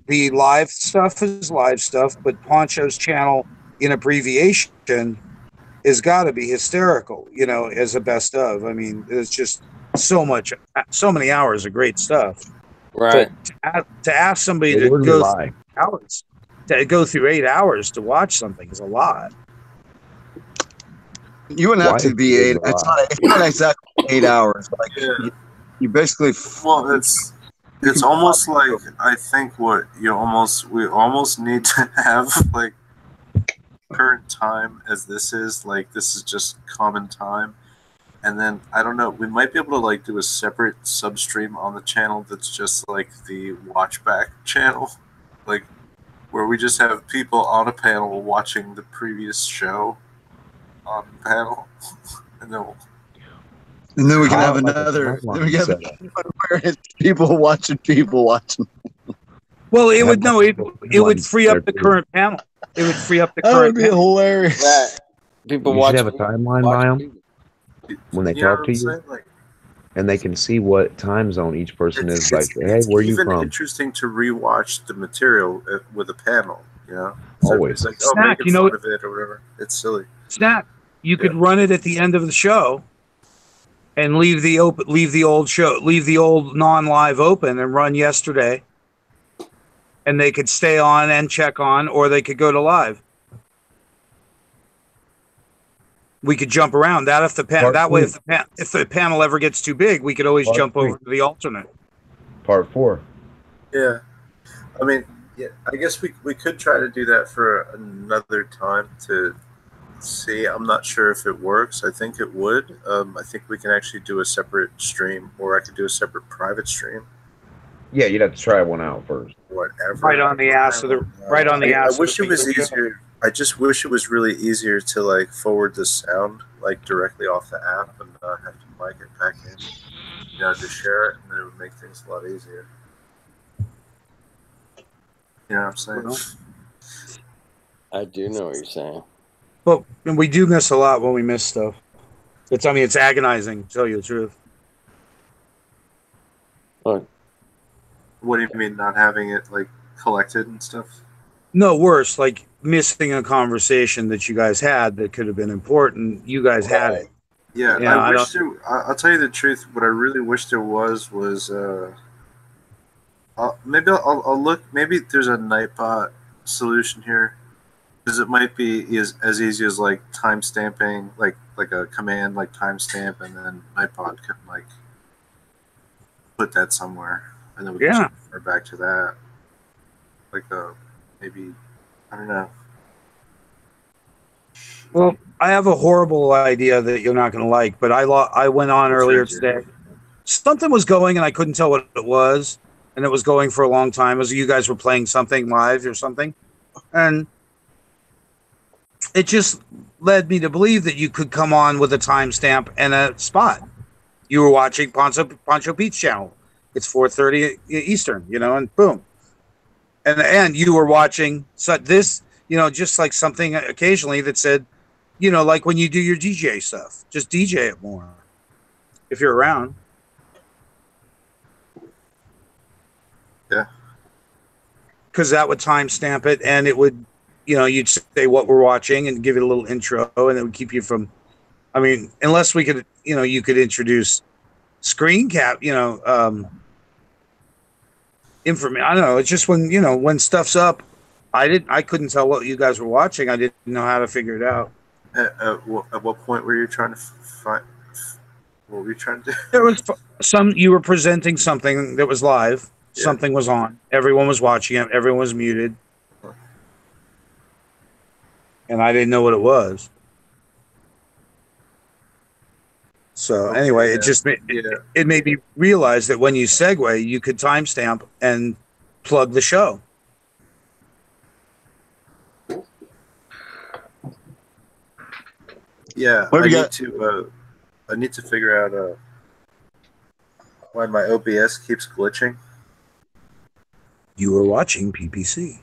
the live stuff is live stuff, but Poncho's channel in abbreviation has got to be hysterical, as a best of. I mean, it's just so many hours of great stuff. Right. To ask somebody Well, to where do we go lie? through hours, to go through 8 hours to watch something is a lot. You wouldn't have Why to be is 8. it a It's lie? not exactly 8 hours. Like Yeah. you basically. Well, it's almost like I think we almost need to have like current time as this is like this is just common time, and then I don't know, we might be able to like do a separate substream on the channel that's just like the watchback channel, like where we just have people on a panel watching the previous show on the panel, and then we can How have like a another. timeline Then we can have set up. where it's people watching people watching. Well, it Have would like a it would timeline free up the there, too. current panel. It would free up the That current would be panel. hilarious. Right. People You watch. should have a timeline watch by them TV. when they you know talk what to I'm you, saying? Like, and they can see what time zone each person is. Like, hey, it's where are you even from? interesting to rewatch the material with a panel, you know? So Always. it's like, oh, Snack, making fun of it or whatever. It's silly. Snap. You could run it at the end of the show, and leave the old non-live open, and run yesterday, and they could stay on and check on, or they could go to live. We could jump around that if the if the panel ever gets too big, we could always jump over to the alternate. Part 4. Yeah. I mean, yeah, I guess we could try to do that for another time to see. I'm not sure if it works. I think it would. I think we can actually do a separate stream, or I could do a separate private stream. Yeah, you'd have to try one out first. Whatever. Right on the ass of the I wish it was easier. I just wish it was really easier to like forward the sound like directly off the app and not have to mic it back in. You know, just share it, and it would make things a lot easier. You know what I'm saying? I do know what you're saying. But and we do miss a lot when we miss stuff. It's agonizing, to tell you the truth. Look, What do you mean not having it like collected and stuff? No, worse, like missing a conversation that you guys had that could have been important. You guys had it. Yeah, I wish there. I'll tell you the truth. What I really wish there was maybe I'll look. Maybe there's a Nightbot solution here, because it might be as easy as like time stamping, like a command like timestamp, and then Nightbot can like put that somewhere, and then we can just refer back to that. Like maybe, I don't know. Well, I have a horrible idea that you're not going to like, but I went on earlier today. Something was going, and I couldn't tell what it was, and it was going for a long time. As you guys were playing something live or something, and it just led me to believe that you could come on with a timestamp and a spot. You were watching PonchoPete's channel. It's 4:30 Eastern, and boom. And you were watching this, just like something occasionally that said, like when you do your DJ stuff, just DJ it more if you're around. Yeah. Because that would timestamp it, and it would, you'd say what we're watching and give it a little intro, and it would keep you from, unless we could, you could introduce screen cap, information. I don't know. It's just when stuff's up, I couldn't tell what you guys were watching. I didn't know how to figure it out. At what point were you trying to find? What were you trying to do? There was you were presenting something that was live. Yeah. Something was on. Everyone was watching it. Everyone was muted. And I didn't know what it was. So anyway, it just it made me realize that when you segue, you could timestamp and plug the show. Yeah, I need to figure out why my OBS keeps glitching. You were watching PPC.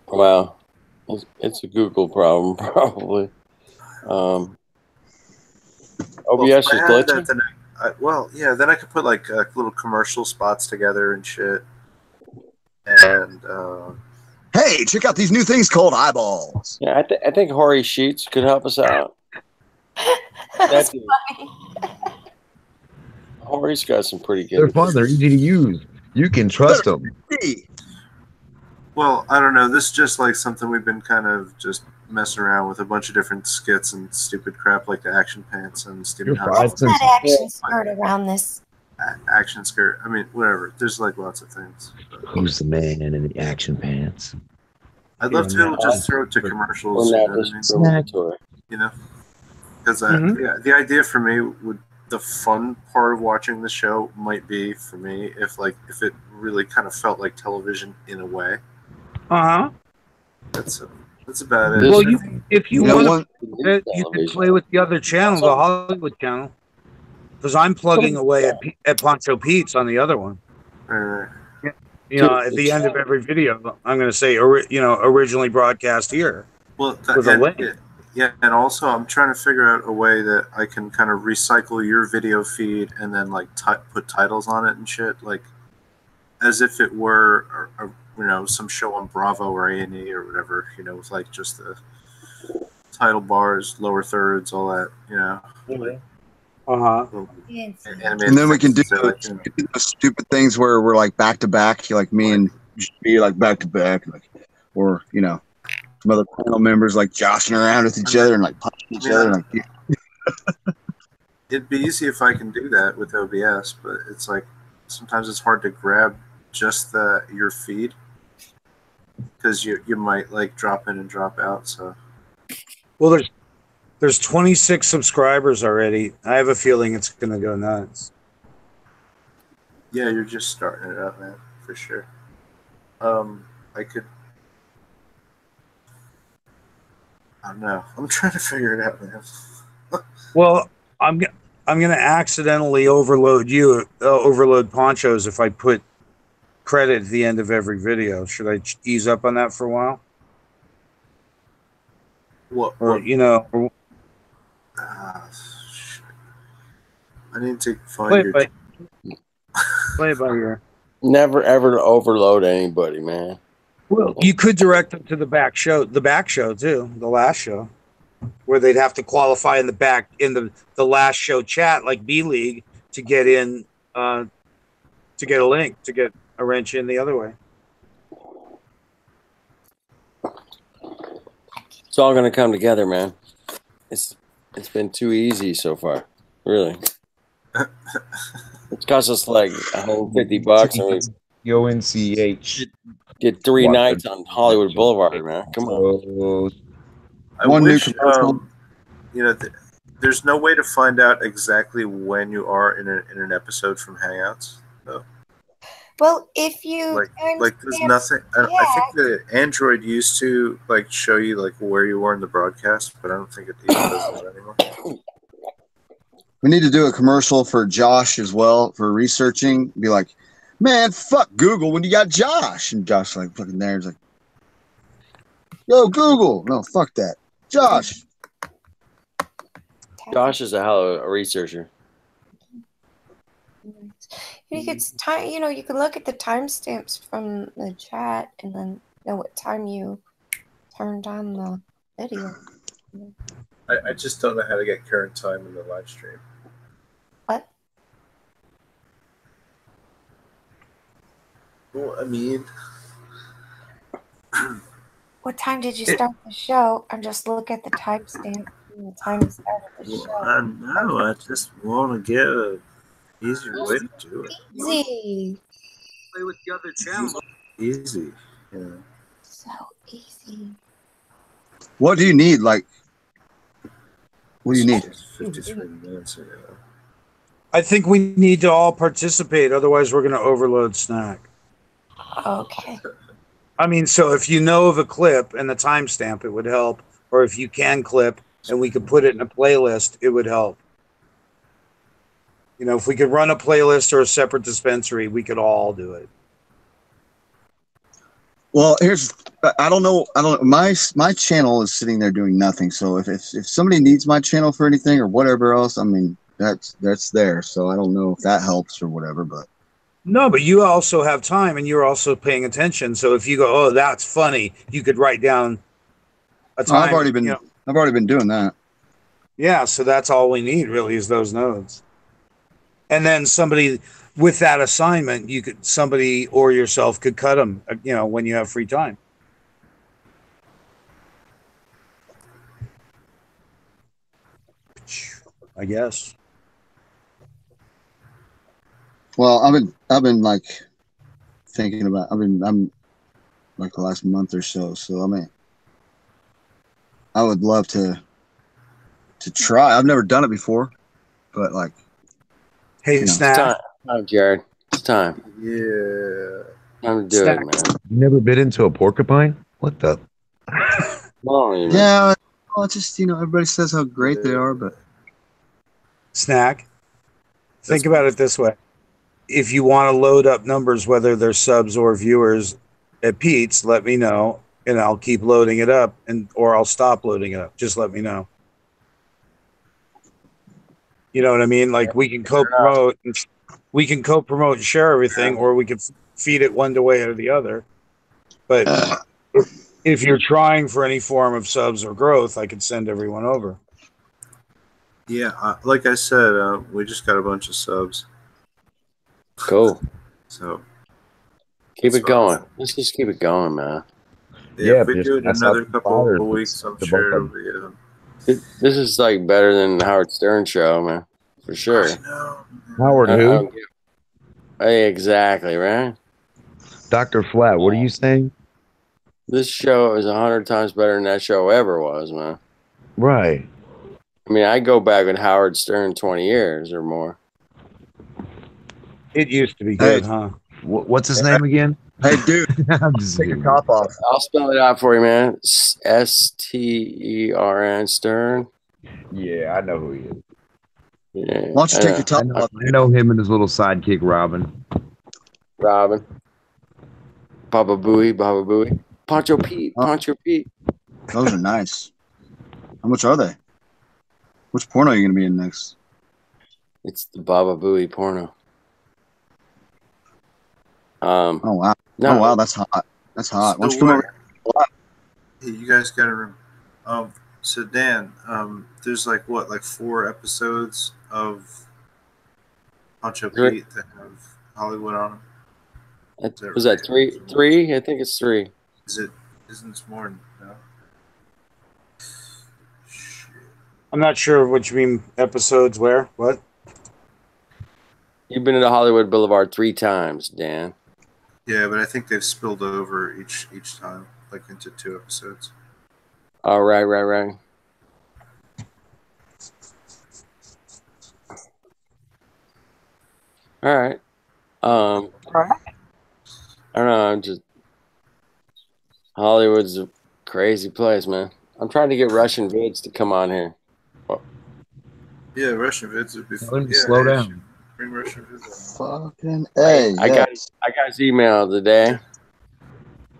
Wow, it's a Google problem, probably. OBS is glitching. Then I could put like little commercial spots together and shit. And hey, check out these new things called eyeballs. Yeah, I think Hori Sheets could help us out. That's funny. Norris got some pretty They're good. fun. They're easy to use. You can trust them. Well, I don't know. This is just like something we've been kind of just messing around with a bunch of different skits and stupid crap like the action pants and Stephen You're Hawking. What's that action skirt around this? Action skirt. I mean, whatever. There's like lots of things. Who's the man in the action pants? I'd love to be able to just throw it to commercials. You know what I mean? Discriminatory. You know, because Mhm. yeah, the idea for me would the fun part of watching the show might be for me if it really kind of felt like television in a way. Uh huh. That's about it. Well, if you You know, want to, you can play with the other channel, the Hollywood channel, because I'm plugging away at PonchoPete's on the other one. You know, at the end of every video, I'm going to say, originally broadcast here. Well, with a link. Yeah, and also I'm trying to figure out a way that I can kind of recycle your video feed and then like put titles on it and shit, like as if it were, some show on Bravo or A&E or whatever, with like just the title bars, lower thirds, all that, And then we can do those stupid things where we're like back to back, like me and be like back to back, like, or some other panel members like joshing around with each other and like punching each other. Like, it'd be easy if I can do that with OBS, but it's like sometimes it's hard to grab just your feed because you might like drop in and drop out. So, well, there's 26 subscribers already. I have a feeling it's gonna go nuts. Yeah, you're just starting it out, man, for sure. I don't know. I'm trying to figure it out, man. Well, I'm gonna accidentally overload Ponchos if I put credit at the end of every video. Should I ease up on that for a while? What? Or I need to find play it by ear. Never ever overload anybody, man. Well, you could direct them to the back show too, the last show, where they'd have to qualify in the last show chat like B League to get in, to get a link, to get a wrench in the other way. It's all gonna come together, man. It's been too easy so far, really. It's cost us like $150, and we ONCH. did 3 nights on Hollywood Boulevard, man. Come on. I wish, there's no way to find out exactly when you are in an episode from Hangouts. No. Well, if you like there's nothing. I think the Android used to like show you like where you were in the broadcast, but I don't think it even does that anymore. we need to do a commercial for Josh as well for researching. Be like, man, fuck Google when you got Josh. And Josh like fucking there. He's like, yo, Google. No, fuck that. Josh. Josh is a hell of a researcher. you could you can look at the timestamps from the chat and then know what time you turned on the video. I just don't know how to get current time in the live stream. What? Well, I mean, what time did you start the show? And just look at the timestamp and the time you started the show. well, I know. I just want to get an easier way to do it. Easy. Play with the other channel. Easy. Yeah. So easy. What do you need? Like, what do you need? 53 minutes ago. I think we need to all participate, otherwise we're going to overload Snack. Okay. I mean, so if you know of a clip and the timestamp, it would help. Or if you can clip and we could put it in a playlist, it would help. If we could run a playlist or a separate dispensary, we could all do it. Well, I don't know. My channel is sitting there doing nothing. So if somebody needs my channel for anything or whatever else, I mean, that's there. So I don't know if that helps or whatever, but. No, but you also have time and you're also paying attention. So if you go, oh, that's funny, you could write down a time. I've already been doing that. Yeah, so that's all we need really is those nodes. and then somebody with that assignment, somebody or yourself could cut them, when you have free time. I guess. Well, I've been like thinking about. I'm like the last month or so. So I mean, I would love to try. I've never done it before, but like, hey, Snap. It's time, Jared. It's time. Yeah. Time to do it, man. You never bit into a porcupine? What the? Yeah, well, just everybody says how great they are, but Snack. Think about it this way. If you want to load up numbers, whether they're subs or viewers at Pete's, let me know, and I'll keep loading it up, or I'll stop loading it up. Just let me know. You know what I mean? Like we can co-promote, and share everything, or we can feed it one way or the other. But if you're trying for any form of subs or growth, I could send everyone over. Yeah, like I said, we just got a bunch of subs. Cool. So keep it going. Let's just keep it going, man. Yeah, if we do it in another couple of weeks, I'm sure it'll be. This is like better than the Howard Stern show, man, for sure. Howard who? Hey, exactly, right? Dr. Flat, what are you saying? This show is 100 times better than that show ever was, man. Right. I mean, I go back with Howard Stern 20 years or more. It used to be good, huh? What's his name again? Hey, dude, take your top off. I'll spell it out for you, man. S-T-E-R-N, Stern. Yeah, I know who he is. Yeah. Why don't you take your top off? I know him and his little sidekick, Robin. Baba Booey. PonchoPete. PonchoPete. Those are nice. How much are they? Which porno are you going to be in next? It's the Baba Booey porno. Oh wow! No. Oh wow, that's hot. That's hot. Why don't you So come over? hey, you guys got to remember. So Dan, there's like 4 episodes of PonchoPete that have Hollywood on them. Was that three? 3? I think it's 3. Isn't this more? No. I'm not sure what you mean. Episodes where? What? You've been to Hollywood Boulevard 3 times, Dan. Yeah, but I think they've spilled over each time, like into 2 episodes. Oh, right. All right. I don't know. I'm just Hollywood's a crazy place, man. I'm trying to get Russian vids to come on here. Yeah, Russian vids would be fun. Yeah, slow down. Bring Russian vids. Fucking A. I got his email today.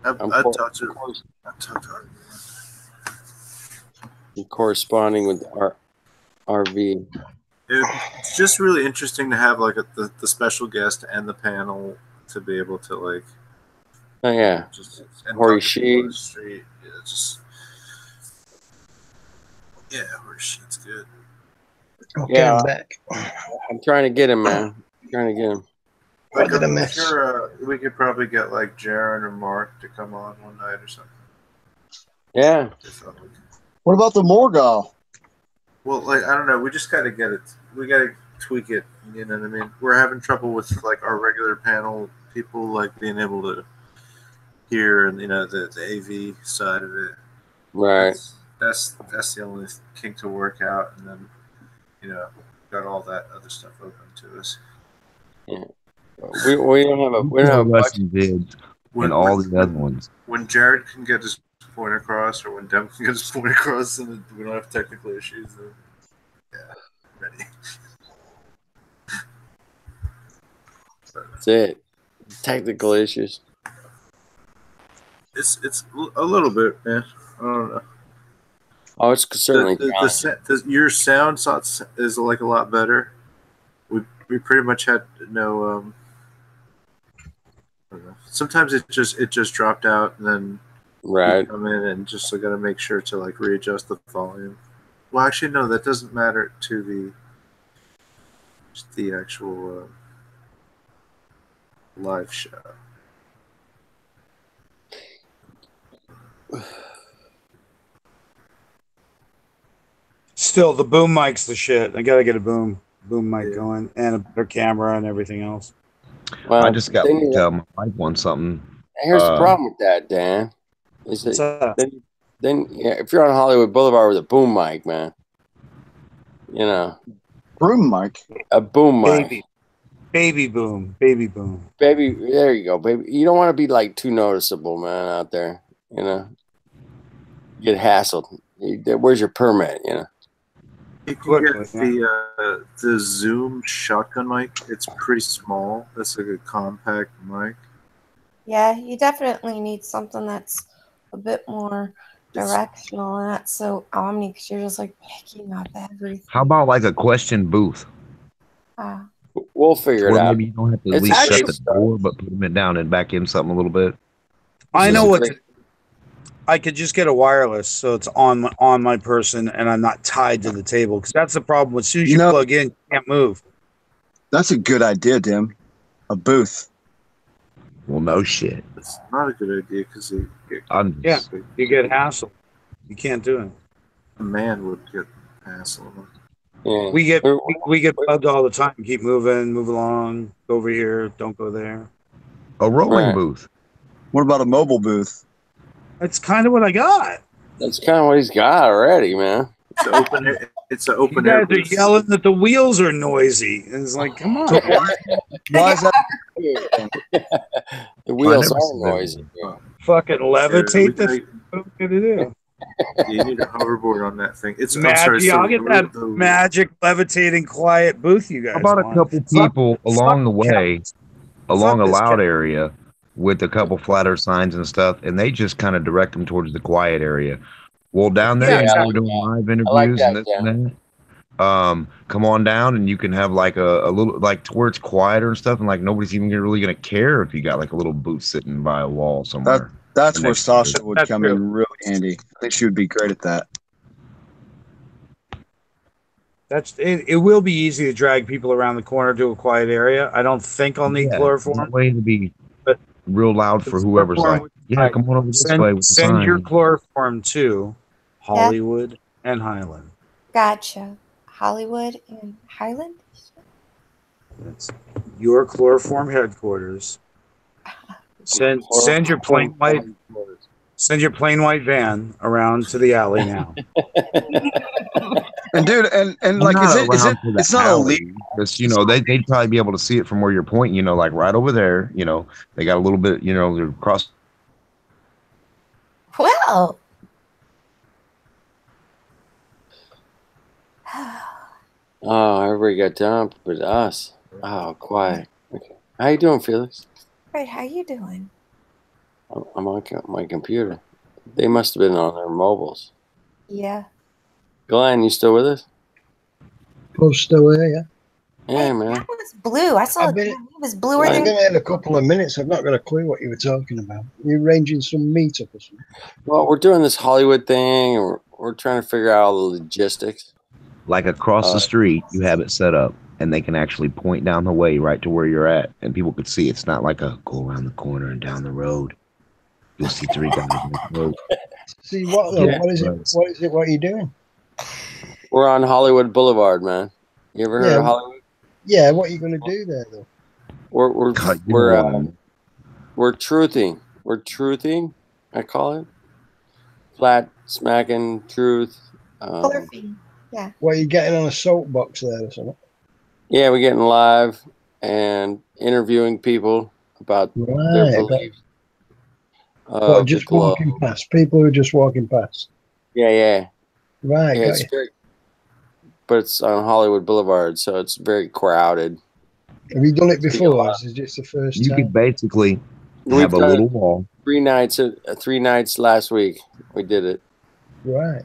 I talked to her. I'm corresponding with RV. It's just really interesting to have like the special guest and the panel to be able to like. Oh yeah. Hori Sheets. Hori Sheets good. Okay, Yeah. I'm back. I'm trying to get him, man. I'm trying to get him. What did I miss? Sure, we could probably get like Jaron or Mark to come on one night or something. Yeah. What about the Morgal? Well, like I don't know. We just got to get it. We got to tweak it. You know what I mean? We're having trouble with like our regular panel people like being able to hear and the AV side of it. Right. That's the only kink to work out, and then got all that other stuff open to us. Yeah. We don't have a Russian vids and all the other ones. When Jared can get his point across, or when Dem can get his point across, and we don't have technical issues, then ready. That's it. Technical issues. It's a little bit, man. I don't know. Oh, it's certainly your sound is like a lot better. We pretty much had no. I don't know. Sometimes it just dropped out, and then you come in and just got to make sure to like readjust the volume. Well, actually, no, that doesn't matter to Just the actual live shot. Still, the boom mic's the shit. I gotta get a boom mic going and a better camera and everything else. Well, I just got to tell my wife on something. Here's the problem with that, Dan. Is that then if you're on Hollywood Boulevard with a boom mic, man, you know, Broom mic, a boom mic, baby boom, baby boom, baby. There you go, baby. You don't want to be like too noticeable, man, out there. You know, get hassled. Where's your permit? You know. You can get the Zoom shotgun mic. It's pretty small. That's like a compact mic. Yeah, you definitely need something that's a bit more directional and not so omni because you're just like picking up everything. How about like a question booth? We'll figure it out. Maybe you don't have to at least shut the door, but put them down and back in something a little bit. I know what. I could just get a wireless, so it's on my person, and I'm not tied to the table. Because that's the problem. As soon as you plug in, you can't move. That's a good idea, Dim. A booth. Well, no shit. It's not a good idea because you get hassled. You can't do it. A man would get hassled. Yeah. We get bugged all the time. Keep moving, move along, go over here, don't go there. A rolling booth. What about a mobile booth? That's kind of what I got. That's kind of what he's got already, man. It's an open air. It's an open you air. guys are yelling that the wheels are noisy. And it's like, come on. Why is that? The wheels are noisy. Fucking levitate this. What are you do? You need a hoverboard on that thing. It's magic. I'll get that magic levitating quiet booth you guys. How about a couple people along the way, along a loud area, with a couple flatter signs and stuff, and they just kind of direct them towards the quiet area. Well, down there, we're doing live interviews and this and that. Come on down, and you can have like a little, like to where it's quieter and stuff, and like nobody's even really gonna care if you got like a little booth sitting by a wall somewhere. That's where Sasha would come in really handy. I think she would be great at that. It will be easy to drag people around the corner to a quiet area. I don't think I'll need chloroform. Way to be real loud for whoever's like, yeah, come on over this way. Send your chloroform to Hollywood and Highland. Gotcha. Hollywood and Highland? That's your chloroform headquarters. Send your plain white van around to the alley now. And dude, and like, it's not illegal. Because, you know, they'd probably be able to see it from where you're pointing, you know, like right over there, you know, they got a little bit, you know, they're across. Well. Oh, everybody got down but us. Oh, quiet. Okay. How you doing, Felix? Right, how you doing? I'm on my computer. They must have been on their mobiles. Yeah. Glenn, you still with us? I'm still there, yeah. Yeah, man. That was blue. I saw it was bluer I've than. been here in a couple of minutes. I've not got a clue what you were talking about. You're arranging some meetup or something. Well, we're doing this Hollywood thing, and we're trying to figure out all the logistics. Like across the street, you have it set up, and they can actually point down the way right to where you're at, and people could see. It's not like a go around the corner and down the road. You'll see three guys on the road. See what though? What is it? What is it? What are you doing? We're on Hollywood Boulevard, man. You ever heard of Hollywood? Yeah. What are you going to do there though? We're truthing. We're truthing. I call it flat smacking truth. Yeah. What are you getting on a soapbox there or something? Yeah, we're getting live and interviewing people about their beliefs. Just walking past. People who are just walking past. Yeah. Right. Yeah, but it's on Hollywood Boulevard, so it's very crowded. Have you done it before? Is it just the first time? You could basically have a little wall. 3 nights last week. We did it. Right.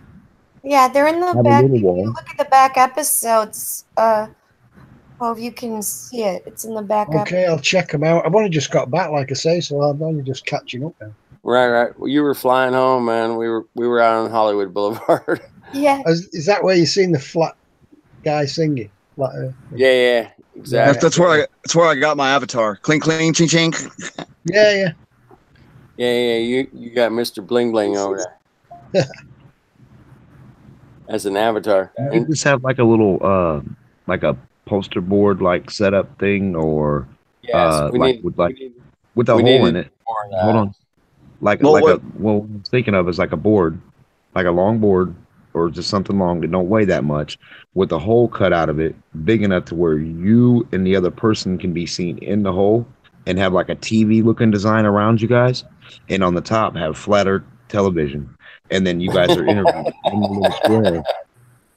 Yeah, they're in the back. If you look at the back episodes, if you can see it, it's in the back. Okay, I'll check them out. I've only just got back, like I say, so I'm only just catching up now. Right. Well, you were flying home, man. We were out on Hollywood Boulevard. Yeah. Is that where you seen the flat guy singing? Yeah. Exactly. That's where I got my avatar. Clink, clink, ching, ching. Yeah. Yeah. You got Mr. Bling Bling over there as an avatar. You just have like a little like a poster board like setup thing, or with a hole in it. Hold on. What I'm thinking of is like a board, like a long board, or just something long that don't weigh that much, with a hole cut out of it, big enough to where you and the other person can be seen in the hole, and have like a TV looking design around you guys, and on the top have flatter television, and then you guys are interviewed in the little square.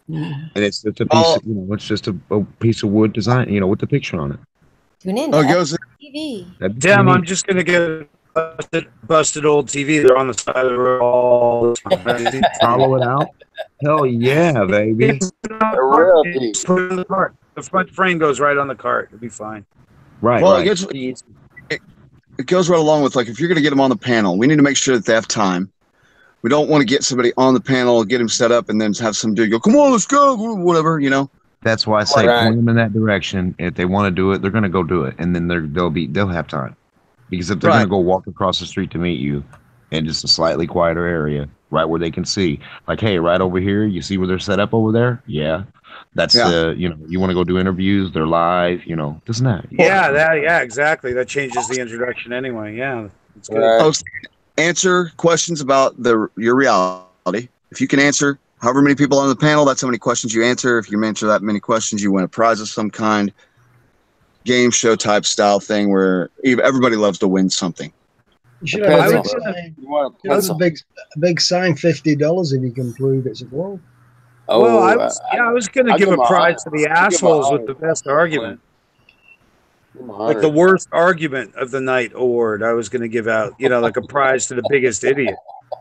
And it's just a piece of, it's just a piece of wood design, with the picture on it. Tune in to TV. Damn, I'm just gonna get a busted old TV. They're on the side of the road all the time. Follow it out. Hell yeah, baby. Put it in the cart. The front frame goes right on the cart. It'll be fine. Right. Well, it goes right along with, like, if you're gonna get them on the panel, we need to make sure that they have time. We don't want to get somebody on the panel, get him set up, and then have some dude go, "Come on, let's go," whatever, That's why I say point them in that direction. If they want to do it, they're going to go do it, and then they'll have time. Because if they're going to go walk across the street to meet you in just a slightly quieter area, right where they can see, like, hey, right over here, you see where they're set up over there? Yeah, that's you want to go do interviews, they're live, this and that. Yeah, exactly. That changes the introduction anyway. Yeah, it's good. Answer questions about your reality. If you can answer however many people on the panel, that's how many questions you answer. If you answer that many questions, you win a prize of some kind. Game show type style thing where everybody loves to win something. You should have a big sign, $50 if you can prove it's a blow. Well, I was going to give a prize to the assholes with the best argument. Like the worst argument of the night award, I was going to give out, like a prize to the biggest idiot.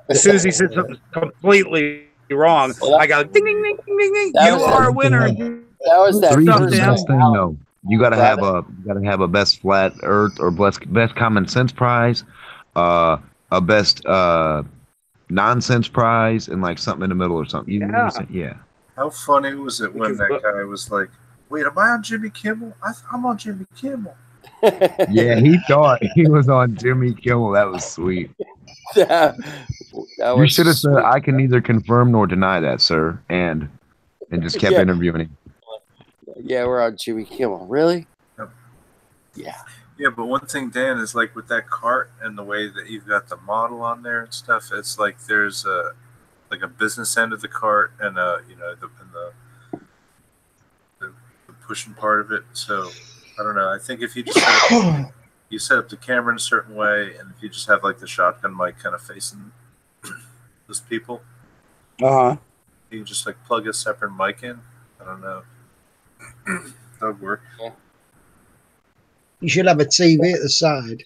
As soon as he said something completely wrong, I got ding, ding, ding, ding, ding. You are a winner. That was that best thing, though. You gotta have a best flat earth or best common sense prize, a best nonsense prize, and like something in the middle or something. Yeah. How funny was it when that guy was like, "Wait, am I on Jimmy Kimmel? I'm on Jimmy Kimmel." Yeah, he thought he was on Jimmy Kimmel. That was sweet. You should have said, "I can neither confirm nor deny that, sir," and just kept interviewing him. Yeah, we're on Jimmy Kimmel. Really? Yeah. Yeah, but one thing, Dan, is like with that cart and the way that you've got the model on there and stuff. It's like there's a business end of the cart and the pushing part of it. So I don't know. I think if you just set up the camera in a certain way, and if you just have like the shotgun mic kind of facing those people, you can just like plug a separate mic in. I don't know. That would work. You should have a TV at the side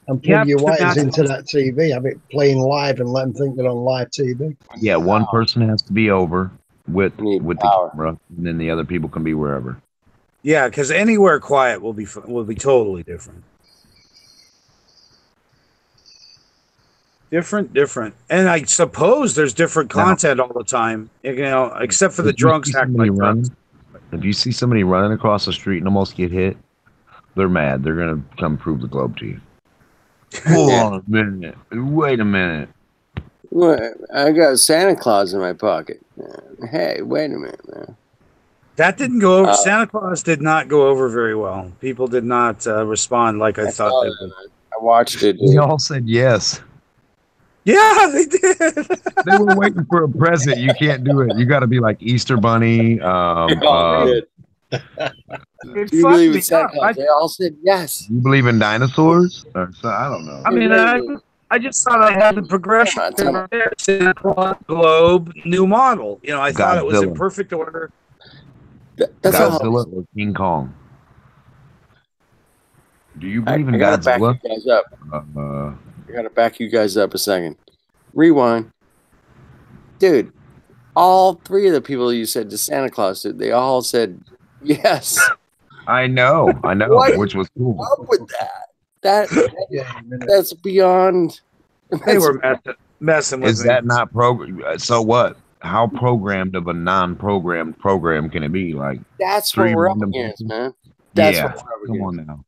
and plug your wires into that TV. Have it playing live and let them think they're on live TV. Yeah, one person has to be over with the camera, and then the other people can be wherever. Yeah, because anywhere quiet will be totally different. Different. And I suppose there's different content all the time, except for the drunks acting like that. If you see somebody running across the street and almost get hit, they're mad. They're going to come prove the globe to you. Hold on a minute. Wait a minute. What? I got Santa Claus in my pocket. Hey, wait a minute, man. That didn't go over. Santa Claus did not go over very well. People did not respond like I thought they would. I watched it. They all said yes. Yeah, they did. They were waiting for a present. You can't do it. You got to be like Easter Bunny. You believe in Santa Claus? They all said yes. You believe in dinosaurs? I don't know. I mean, I just thought I had the progression right there. Santa Claus, globe, new model. I thought it was in perfect order. That's Godzilla or King Kong? Do you believe in Godzilla? I gotta back you guys up a second. Rewind. Dude, all three of the people you said to Santa Claus, they all said yes. I know, which was cool. What's up with that? That's beyond. They were messing with me. Is that not program? So what? How programmed of a non-programmed program can it be? Like that's what we're up against, man. That's Yeah, what forever come gives. on now.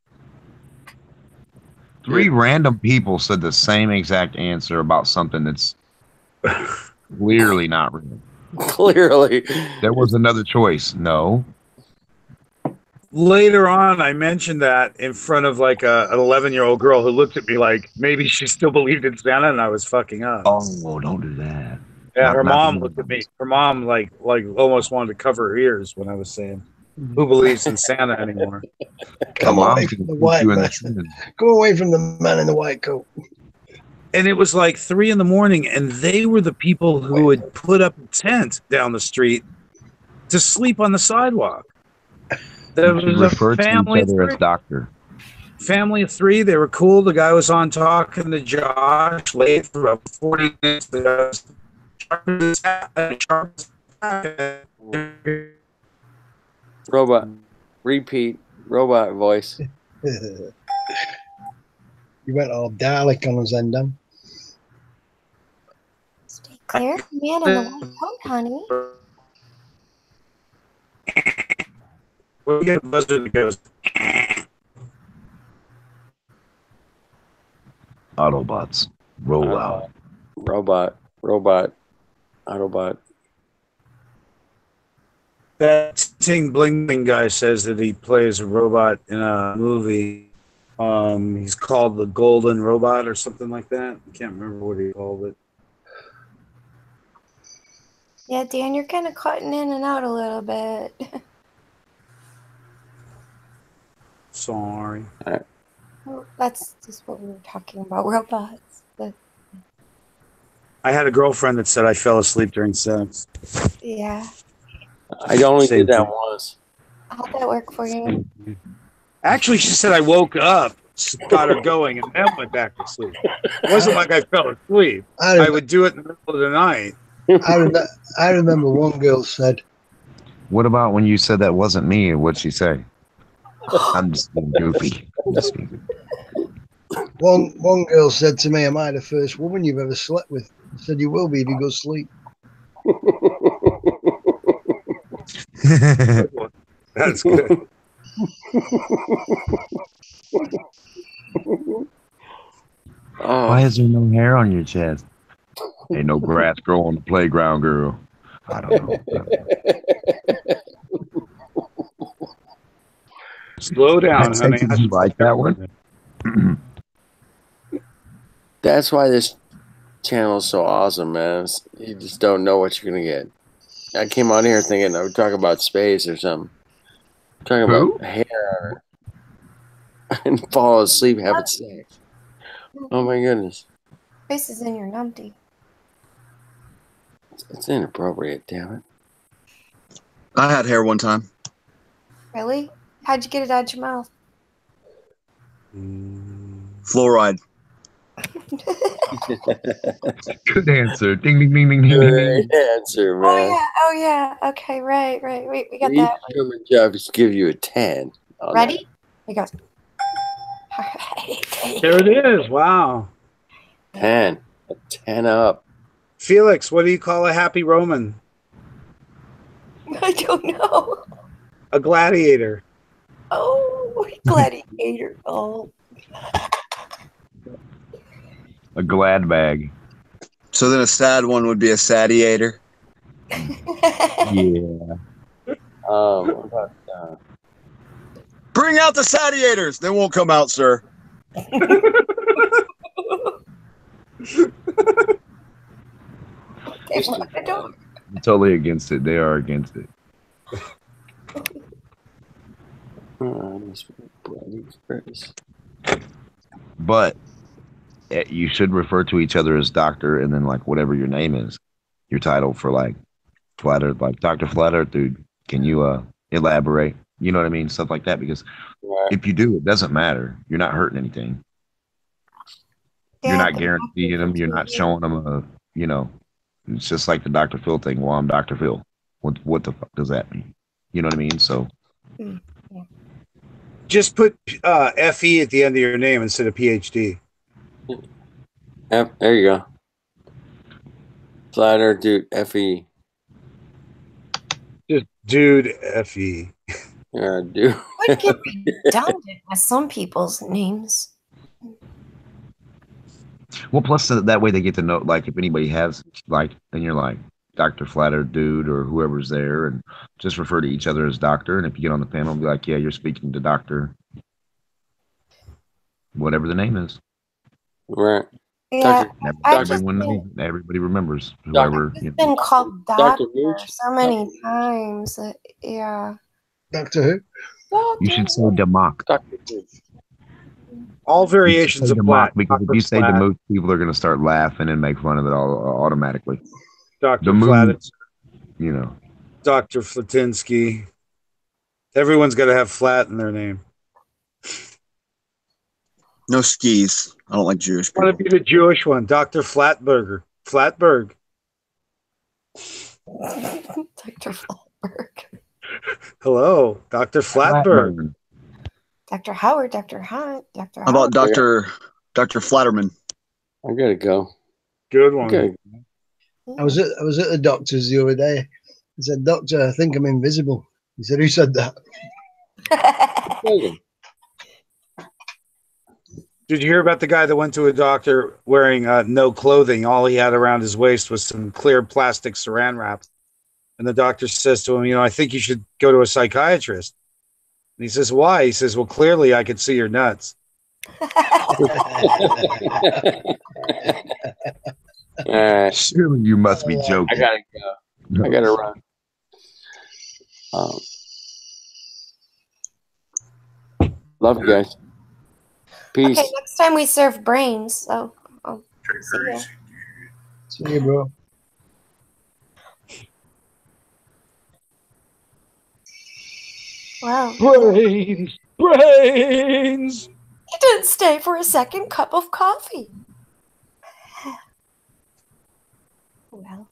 3 random people said the same exact answer about something that's clearly not real. Clearly. There was another choice. No. Later on, I mentioned that in front of like an 11-year-old girl who looked at me like maybe she still believed in Santa, and I was fucking up. Oh, don't do that. Yeah, Not- her not mom the looked at me. ones. Her mom like almost wanted to cover her ears when I was saying, "Who believes in Santa anymore?" Come Mom's away gonna from the keep white you in man. the trend. Go away from the man in the white coat. And it was like 3 a.m, and they were the people who had put up a tent down the street to sleep on the sidewalk. There You should was a refer to each family of other as 3. doctor. Family of 3. They were cool. The guy was on talking to Josh late for about 40 minutes. The guy was Robot. Repeat. Robot voice. You went all Dalek on us then, Dan. Stay clear of the man in the white coat, honey. We get a buzzer that goes. Autobots, roll out. Robot. Autobot. That Ting Bling Bling guy says that he plays a robot in a movie. He's called the Golden Robot or something like that. I can't remember what he called it. Yeah, Dan, you're kind of cutting in and out a little bit. Sorry. Well, that's just what we were talking about, robots. But I had a girlfriend that said I fell asleep during sex. yeah, I only Same did that thing. once. how'd that work for you? Actually, she said I woke up, got her going, and then went back to sleep. It wasn't like I fell asleep. I would do it in the middle of the night. I remember one girl said, What about when you said that wasn't me? What'd she say? I'm just being goofy. I'm just being goofy. one girl said to me, "Am I the first woman you've ever slept with?" I said, "You will be if you go to sleep." That's good. Why is there no hair on your chest? Ain't no grass grow on the playground, girl. I don't know. Slow down, honey. You like that one? That's why this channel is so awesome, man. You just don't know what you're gonna get. I came on here thinking I would talk about space or something. Talking about hair and fall asleep having sex. Oh my goodness. Face is in your numpty. It's inappropriate, damn it. I had hair one time. Really? How'd you get it out your mouth? Fluoride. Good answer. Ding, ding, ding, ding, ding, ding. Good answer, man. Oh yeah. Okay, right. We got that. German jobs give you a 10. Ready? He goes. There it is. Wow. 10. A 10 up. Felix, what do you call a happy Roman? I don't know. A gladiator. Oh, gladiator. Oh. A glad bag. So then a sad one would be a sadiator. Yeah. What about, Bring out the sadiators. They won't come out, sir. I'm totally against it. They are against it. But you should refer to each other as doctor and then like whatever your name is, your title for like Flat Earth, like Dr. Flat Earth, dude. Can you elaborate? You know what I mean? Stuff like that. Because if you do, it doesn't matter. You're not hurting anything. You're not guaranteeing them. You're not showing them a, you know, it's just like the Dr. Phil thing. Well, I'm Dr. Phil. What the fuck does that mean? You know what I mean? So just put FE at the end of your name instead of PhD. Yep, there you go. Flat Earth dude, FE. Just dude FE. Yeah, I do. Would get redundant with some people's names. Well, plus that way they get to know, like, if anybody has, like, then you're like Dr. Flatter Dude or whoever's there, and just refer to each other as doctor. And if you get on the panel, be like, yeah, you're speaking to Doctor, whatever the name is. Right. Yeah, Everybody remembers whoever. I've been called doctor so many times. Yeah. Doctor who? You should say Democ. All variations of black. Because if you say Democ, people are going to start laughing and make fun of it all automatically. Dr. Flatt, you know. Dr. Flatinsky. Everyone's got to have flat in their name. No skis. I don't like Jewish people. Want to be the Jewish one, Dr. Flatberger. Flatberg. Dr. Flatberg. Hello, Dr. Flatberg. Dr. Howard, Dr. Hunt, Dr. How about Dr. Flatterman? I gotta go. Good one. Okay. I was at the doctor's the other day. I said, "Doctor, I think I'm invisible." He said, "Who said that?" Did you hear about the guy that went to a doctor wearing no clothing? All he had around his waist was some clear plastic saran wrap. And the doctor says to him, I think you should go to a psychiatrist. And he says, why? He says, well, clearly I could see your nuts. Surely you must be joking. I gotta go. I gotta run. Love you guys. Peace. Okay, next time we serve brains. So, see ya. See you, bro. Wow. Brains. He didn't stay for a second cup of coffee. Well.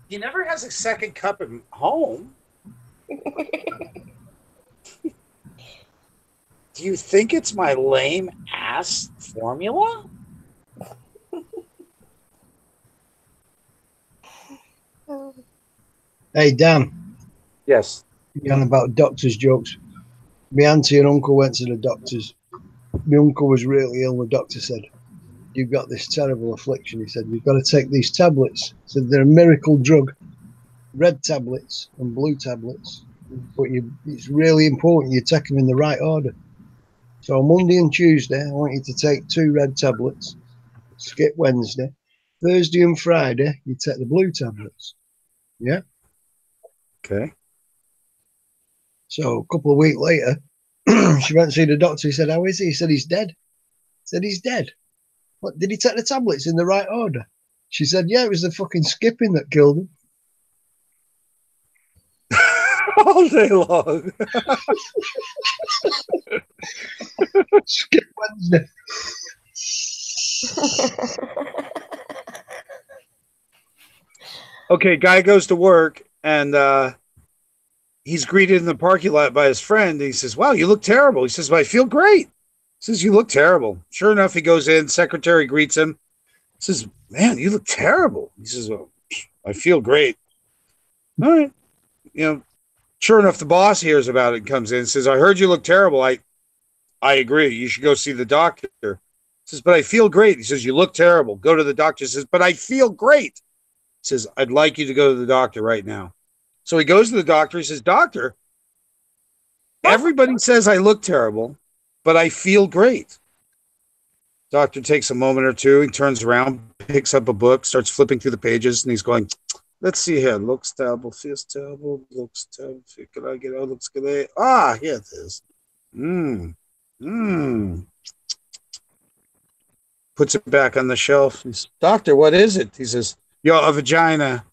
He never has a second cup at home. Do you think it's my lame ass formula? Hey, Dan. Yes. You're on about doctor's jokes. My auntie and uncle went to the doctors. My uncle was really ill. The doctor said, "You've got this terrible affliction." He said, "You've got to take these tablets." He said, "They're a miracle drug. Red tablets and blue tablets. But it's really important you take them in the right order. So Monday and Tuesday, I want you to take 2 red tablets. Skip Wednesday. Thursday and Friday, you take the blue tablets." Yeah? Okay. So a couple of weeks later, she went to see the doctor. He said, "How is he?" He said, "He's dead." He said, "He's dead." "What, did he take the tablets in the right order?" She said, "Yeah, it was the fucking skipping that killed him." All day long. Skip Wednesday. Okay, guy goes to work and he's greeted in the parking lot by his friend. He says, "Wow, you look terrible." He says, "Well, I feel great." He says, "You look terrible." Sure enough, he goes in. Secretary greets him. He says, "Man, you look terrible." He says, "Well, I feel great." All right. Sure enough, the boss hears about it and comes in and says, "I heard you look terrible. I agree. You should go see the doctor." He says, "But I feel great." He says, "You look terrible. Go to the doctor." He says, "But I feel great." He says, "I'd like you to go to the doctor right now." So he goes to the doctor. He says, "Doctor, everybody says I look terrible, but I feel great." Doctor takes a moment or two. He turns around, picks up a book, starts flipping through the pages, and he's going, "Let's see here. Looks terrible, feels terrible, looks terrible. Could I get out? Looks good. Ah, here it is. Puts it back on the shelf. He says, "Doctor, what is it?" He says, "You're a vagina."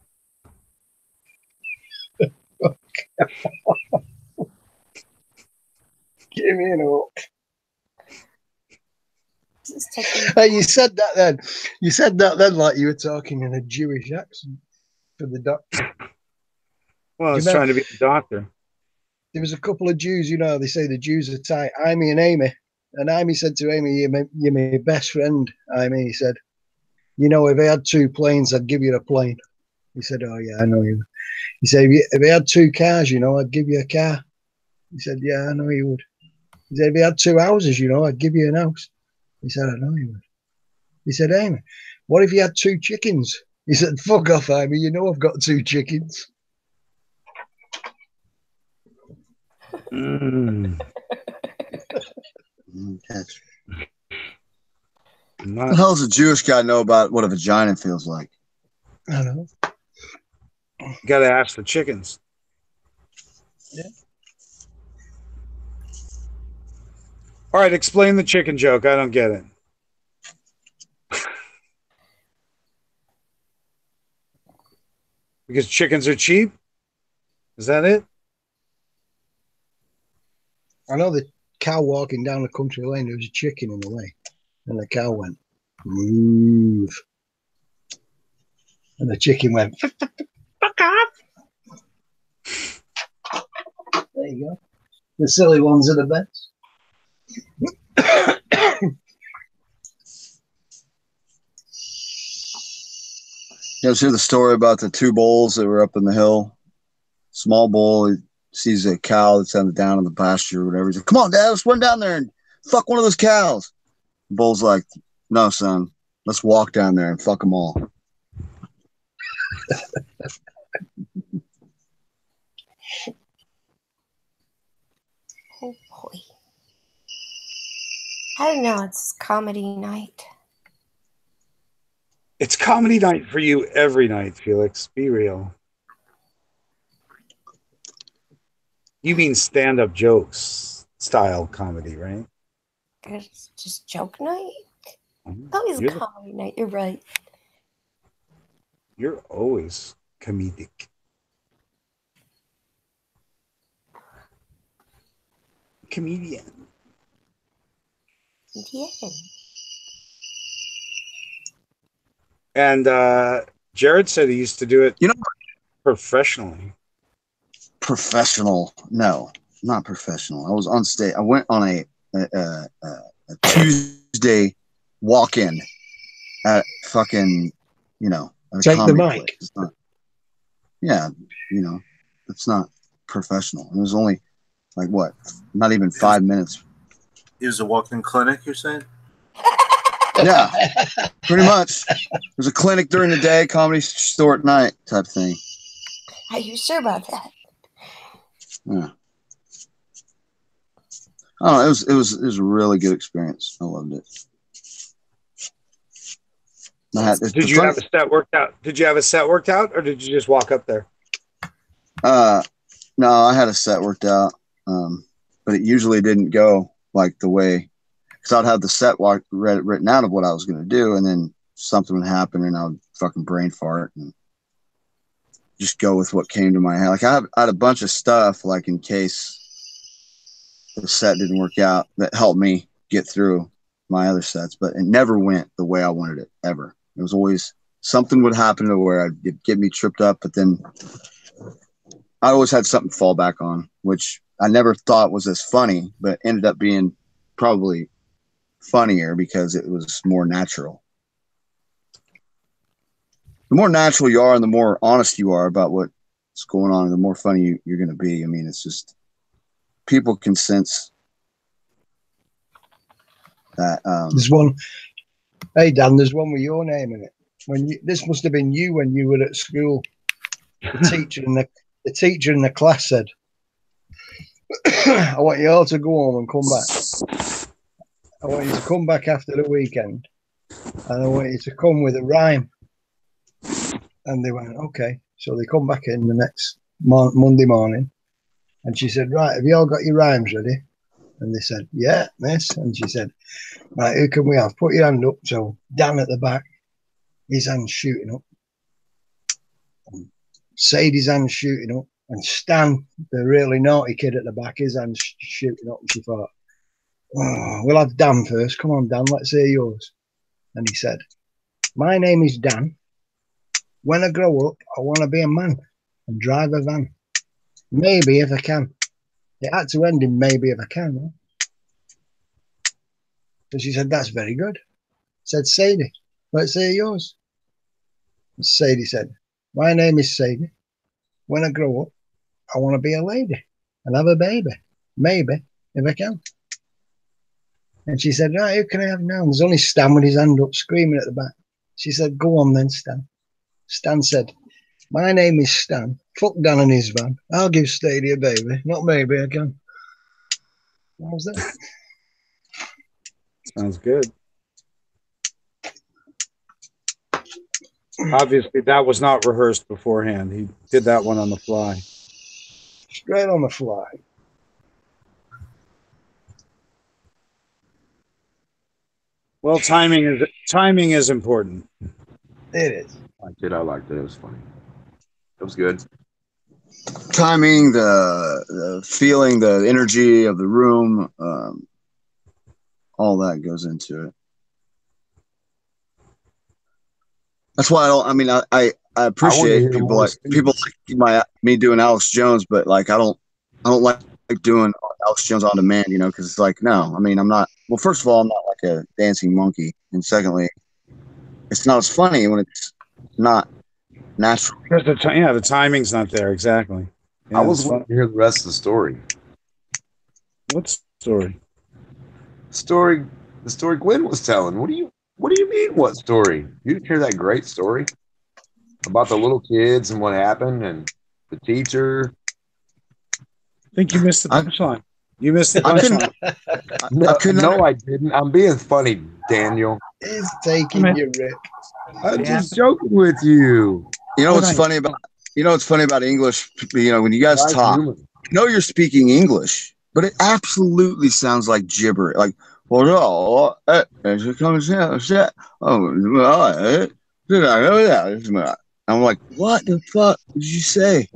Give me an hook. Hey, you said that then. You said that then like you were talking in a Jewish accent for the doctor. Well, I was trying to be the doctor. There was a couple of Jews, they say the Jews are tight. Amy and Amy. And Amy said to Amy, you're my best friend, Amy. He said, "If I had 2 planes, I'd give you a plane." He said, "Oh, yeah, I know you." He said, if I had 2 cars, I'd give you a car. He said, yeah, I know he would. He said, if he had 2 houses, you know, I'd give you an house. He said, I know he would. He said, Amy, what if you had 2 chickens? He said, fuck off, Amy, you know I've got 2 chickens. What the hell does a Jewish guy know about what a vagina feels like? I know. You got to ask the chickens. Yeah. All right, explain the chicken joke. I don't get it. Because chickens are cheap? Is that it? I know the cow walking down the country lane, there was a chicken in the way. And the cow went, move. And the chicken went, fuck off. There you go. The silly ones are the best. You ever hear the story about the 2 bulls that were up in the hill? Small bull, he sees a cow that's down in the pasture or whatever. He's like, come on, Dad, let's run down there and fuck one of those cows. The bull's like, no, son, let's walk down there and fuck them all. Oh boy. I don't know. It's comedy night. It's comedy night for you every night, Felix. Be real. You mean stand-up jokes style comedy, right? It's just joke night. Mhm. Always You're the- comedy night. You're right. You're always comedic. Comedian. Yeah. And Jared said he used to do it, You know, professionally. Professional? No, not professional. I was on stage. I went on a Tuesday walk-in at fucking, you know, a Take the comedy mic. place. It's not, yeah, you know, it's not professional. It was only like what? Not even 5 minutes. It was a walk-in clinic, you're saying? Yeah, pretty much. There's a clinic during the day, comedy store at night type thing. Are you sure about that? Yeah. Oh, it was a really good experience. I loved it. Did you have a set worked out? Did you have a set worked out, or did you just walk up there? No, I had a set worked out, but it usually didn't go like the way, because I'd have the set written out of what I was going to do, and then something would happen, and I would fucking brain fart and just go with what came to my head. Like I had a bunch of stuff, like in case the set didn't work out, that helped me get through my other sets, but it never went the way I wanted it ever. It was always something would happen to where it'd get me tripped up, but then I always had something to fall back on, which I never thought was as funny, but ended up being probably funnier because it was more natural. The more natural you are and the more honest you are about what's going on, the more funny you're going to be. I mean, it's just people can sense that. There's one. Hey Dan, there's one with your name in it. This must have been you when you were at school. The teacher in the class said, "I want you all to go home and come back. I want you to come back after the weekend, and I want you to come with a rhyme." And they went, "Okay." So they come back in the next Monday morning, and she said, "Right, have you all got your rhymes ready?" And they said, "Yeah, miss." And she said, "Right, who can we have? Put your hand up." So Dan at the back, his hand's shooting up. And Sadie's hand's shooting up. And Stan, the really naughty kid at the back, his hand's shooting up. And she thought, "Oh, we'll have Dan first. Come on, Dan, let's hear yours." And he said, "My name is Dan. When I grow up, I want to be a man and drive a van. Maybe if I can." It had to end in "maybe if I can." Huh? So she said, "That's very good." Said Sadie, "Let's hear yours." And Sadie said, "My name is Sadie. When I grow up, I want to be a lady and have a baby. maybe, if I can. And she said, right, who can I have now? And there's only Stan with his hand up, screaming at the back. She said, go on then, Stan. Stan said, my name is Stan. Fuck Dan and his van. I'll give Stadia, baby. Not maybe, I can. What was that? Sounds good. Obviously, that was not rehearsed beforehand. He did that one on the fly. Straight on the fly. Well, timing is important. It is. I liked it. It was funny. It was good. Timing, the feeling, the energy of the room, all that goes into it. That's why I appreciate people like me doing Alex Jones, but like I don't like doing Alex Jones on demand, you know, because it's like, no, I mean, I'm not. Well, first of all, I'm not like a dancing monkey, and secondly, it's not as funny when it's not natural. Because the timing's not there exactly. Yeah, I was wanting to hear the rest of the story. What story? The story Gwen was telling. What do you mean? What story? You didn't hear that great story about the little kids and what happened and the teacher. I think you missed the punchline. You missed the punchline. No, I didn't. I'm being funny, Daniel. He's taking you, Rick. I'm just joking with you. You know what's funny about English? You know, when you guys talk, human. you know you're speaking English, but it absolutely sounds like gibberish. Like, I'm like, what the fuck did you say?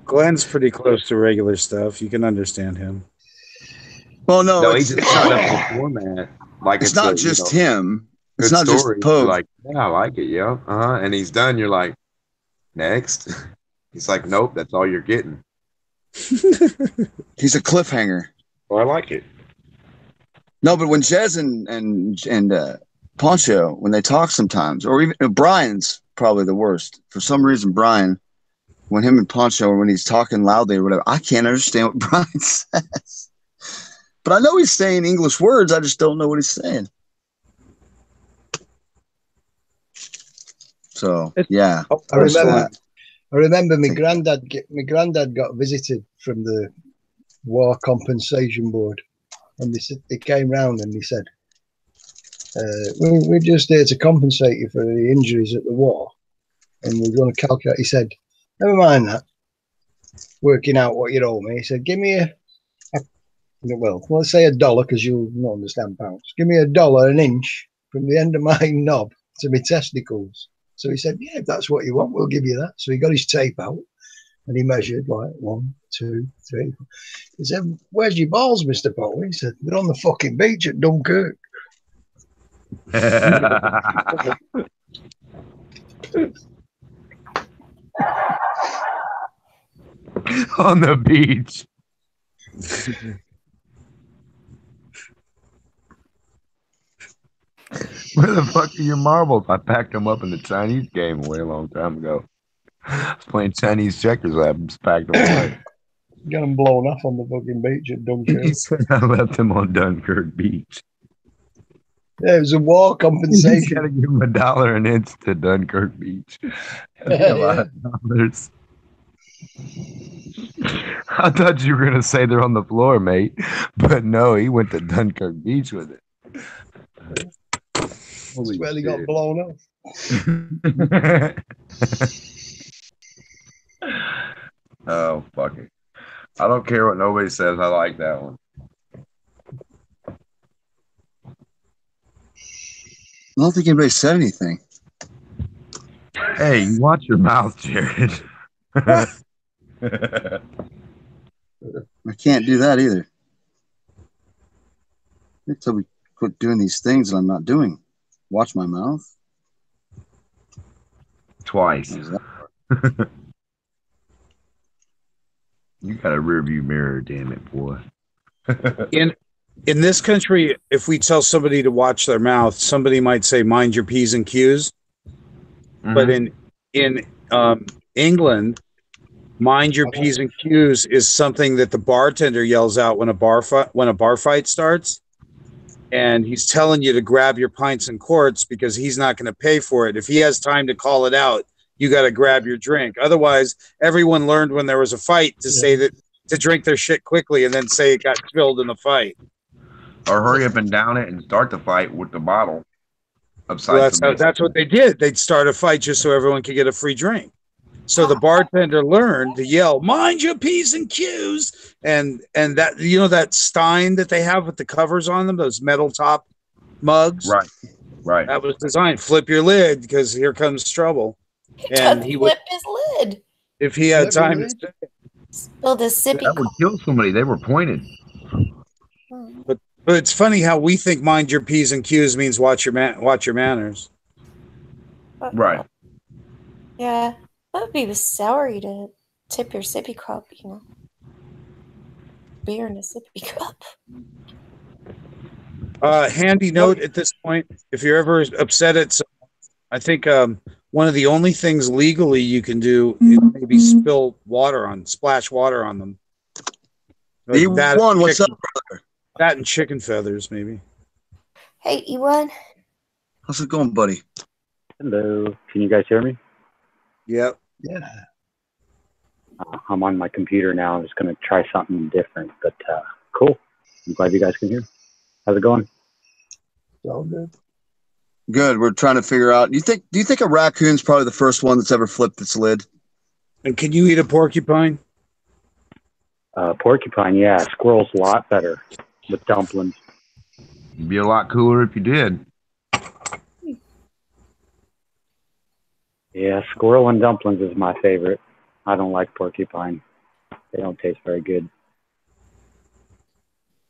Glenn's pretty close to regular stuff. You can understand him. Well, no, he's just not up in the format. Like it's not just him. It's not just Pogue. Like, yeah, I like it, yeah. And he's done. You're like, next. He's like, nope, that's all you're getting. He's a cliffhanger. Well, I like it. No, but when Jez and Poncho, when they talk sometimes, or even Brian's probably the worst. For some reason, Brian, when him and Poncho, when he's talking loudly or whatever, I can't understand what Brian says. But I know he's saying English words. I just don't know what he's saying. So yeah, I remember my granddad got visited from the War Compensation Board, and they came round and he said, we're just here to compensate you for the injuries at the war, and we're going to calculate. He said, never mind that, working out what you owe me. He said, give me well, let's say $1, because you'll not understand pounds. Give me $1 an inch from the end of my knob to my testicles. So he said, yeah, if that's what you want, we'll give you that. So he got his tape out and he measured like 1, 2, 3. He said, where's your balls, Mr. Poe? He said, they're on the fucking beach at Dunkirk. On the beach. Where the fuck are your marbles? I packed them up in the Chinese game away a long time ago. I was playing Chinese checkers. I just packed them away. Got them blown off on the fucking beach at Dunkirk. I left them on Dunkirk Beach. Yeah, it was a war compensation. You gotta give them $1 an inch to Dunkirk Beach. That'd be a lot of dollars. I thought you were gonna say they're on the floor, mate, but no, he went to Dunkirk Beach with it. That's where he got blown off. Oh, fuck it. I don't care what nobody says. I like that one. I don't think anybody said anything. Hey, you watch your mouth, Jared. I can't do that either. Until we quit doing these things that I'm not doing. Watch my mouth. Twice. You got a rear view mirror, damn it, boy. In this country, if we tell somebody to watch their mouth, somebody might say, mind your P's and Q's. Mm-hmm. But in England, Mind your P's and Q's is something that the bartender yells out when a bar fight starts, and he's telling you to grab your pints and quarts because he's not going to pay for it. If he has time to call it out, you got to grab your drink. Otherwise, everyone learned when there was a fight to say that to drink their shit quickly and then say it got spilled in the fight. Or hurry up and down it and start the fight with the bottle. Well, that's what they did. They'd start a fight just so everyone could get a free drink. So the bartender learned to yell, "Mind your P's and Q's," and that, you know, that stein that they have with the covers on them, those metal top mugs. Right. That was designed. Flip your lid because here comes trouble. And he would flip his lid. If he had time to say it. Spill the sippy. That would kill somebody. They were pointed. But it's funny how we think "mind your P's and Q's" means watch your manners. Right. Yeah, that would be sour to tip your sippy cup, you know. Beer in a sippy cup. Handy note at this point: if you're ever upset at someone, I think one of the only things legally you can do is maybe splash water on them. Like E1, what's up, brother? That and chicken feathers, maybe. Hey, E1. How's it going, buddy? Hello. Can you guys hear me? Yep. Yeah. I'm on my computer now. I'm just going to try something different, but cool. I'm glad you guys can hear. How's it going? All good. Good. We're trying to figure out. Do you think a raccoon's probably the first one that's ever flipped its lid? And can you eat a porcupine? Porcupine, yeah. Squirrel's a lot better with dumplings. It'd be a lot cooler if you did. Yeah, squirrel and dumplings is my favorite. I don't like porcupine. They don't taste very good.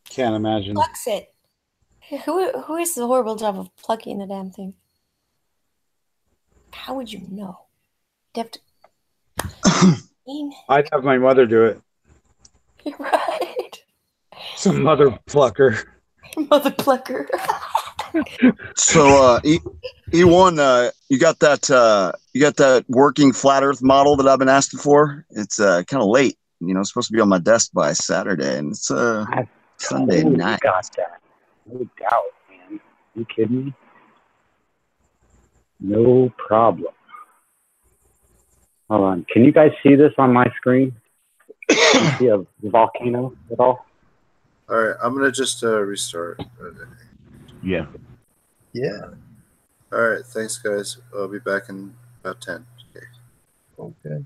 Can't imagine. Plucks it. Who is the horrible job of plucking the damn thing? How would you know? You have to... I'd have my mother do it. You're right. Some mother plucker. Mother plucker. So E1, you got that working flat Earth model that I've been asking for. It's kind of late. You know, it's supposed to be on my desk by Saturday, and it's Sunday night. Got that. No doubt, man. You kidding me? No problem. Hold on. Can you guys see this on my screen? Can you see a volcano at all? All right, I'm gonna just restart. Yeah. Yeah. All right, thanks, guys. I'll be back in about 10. Okay. Okay.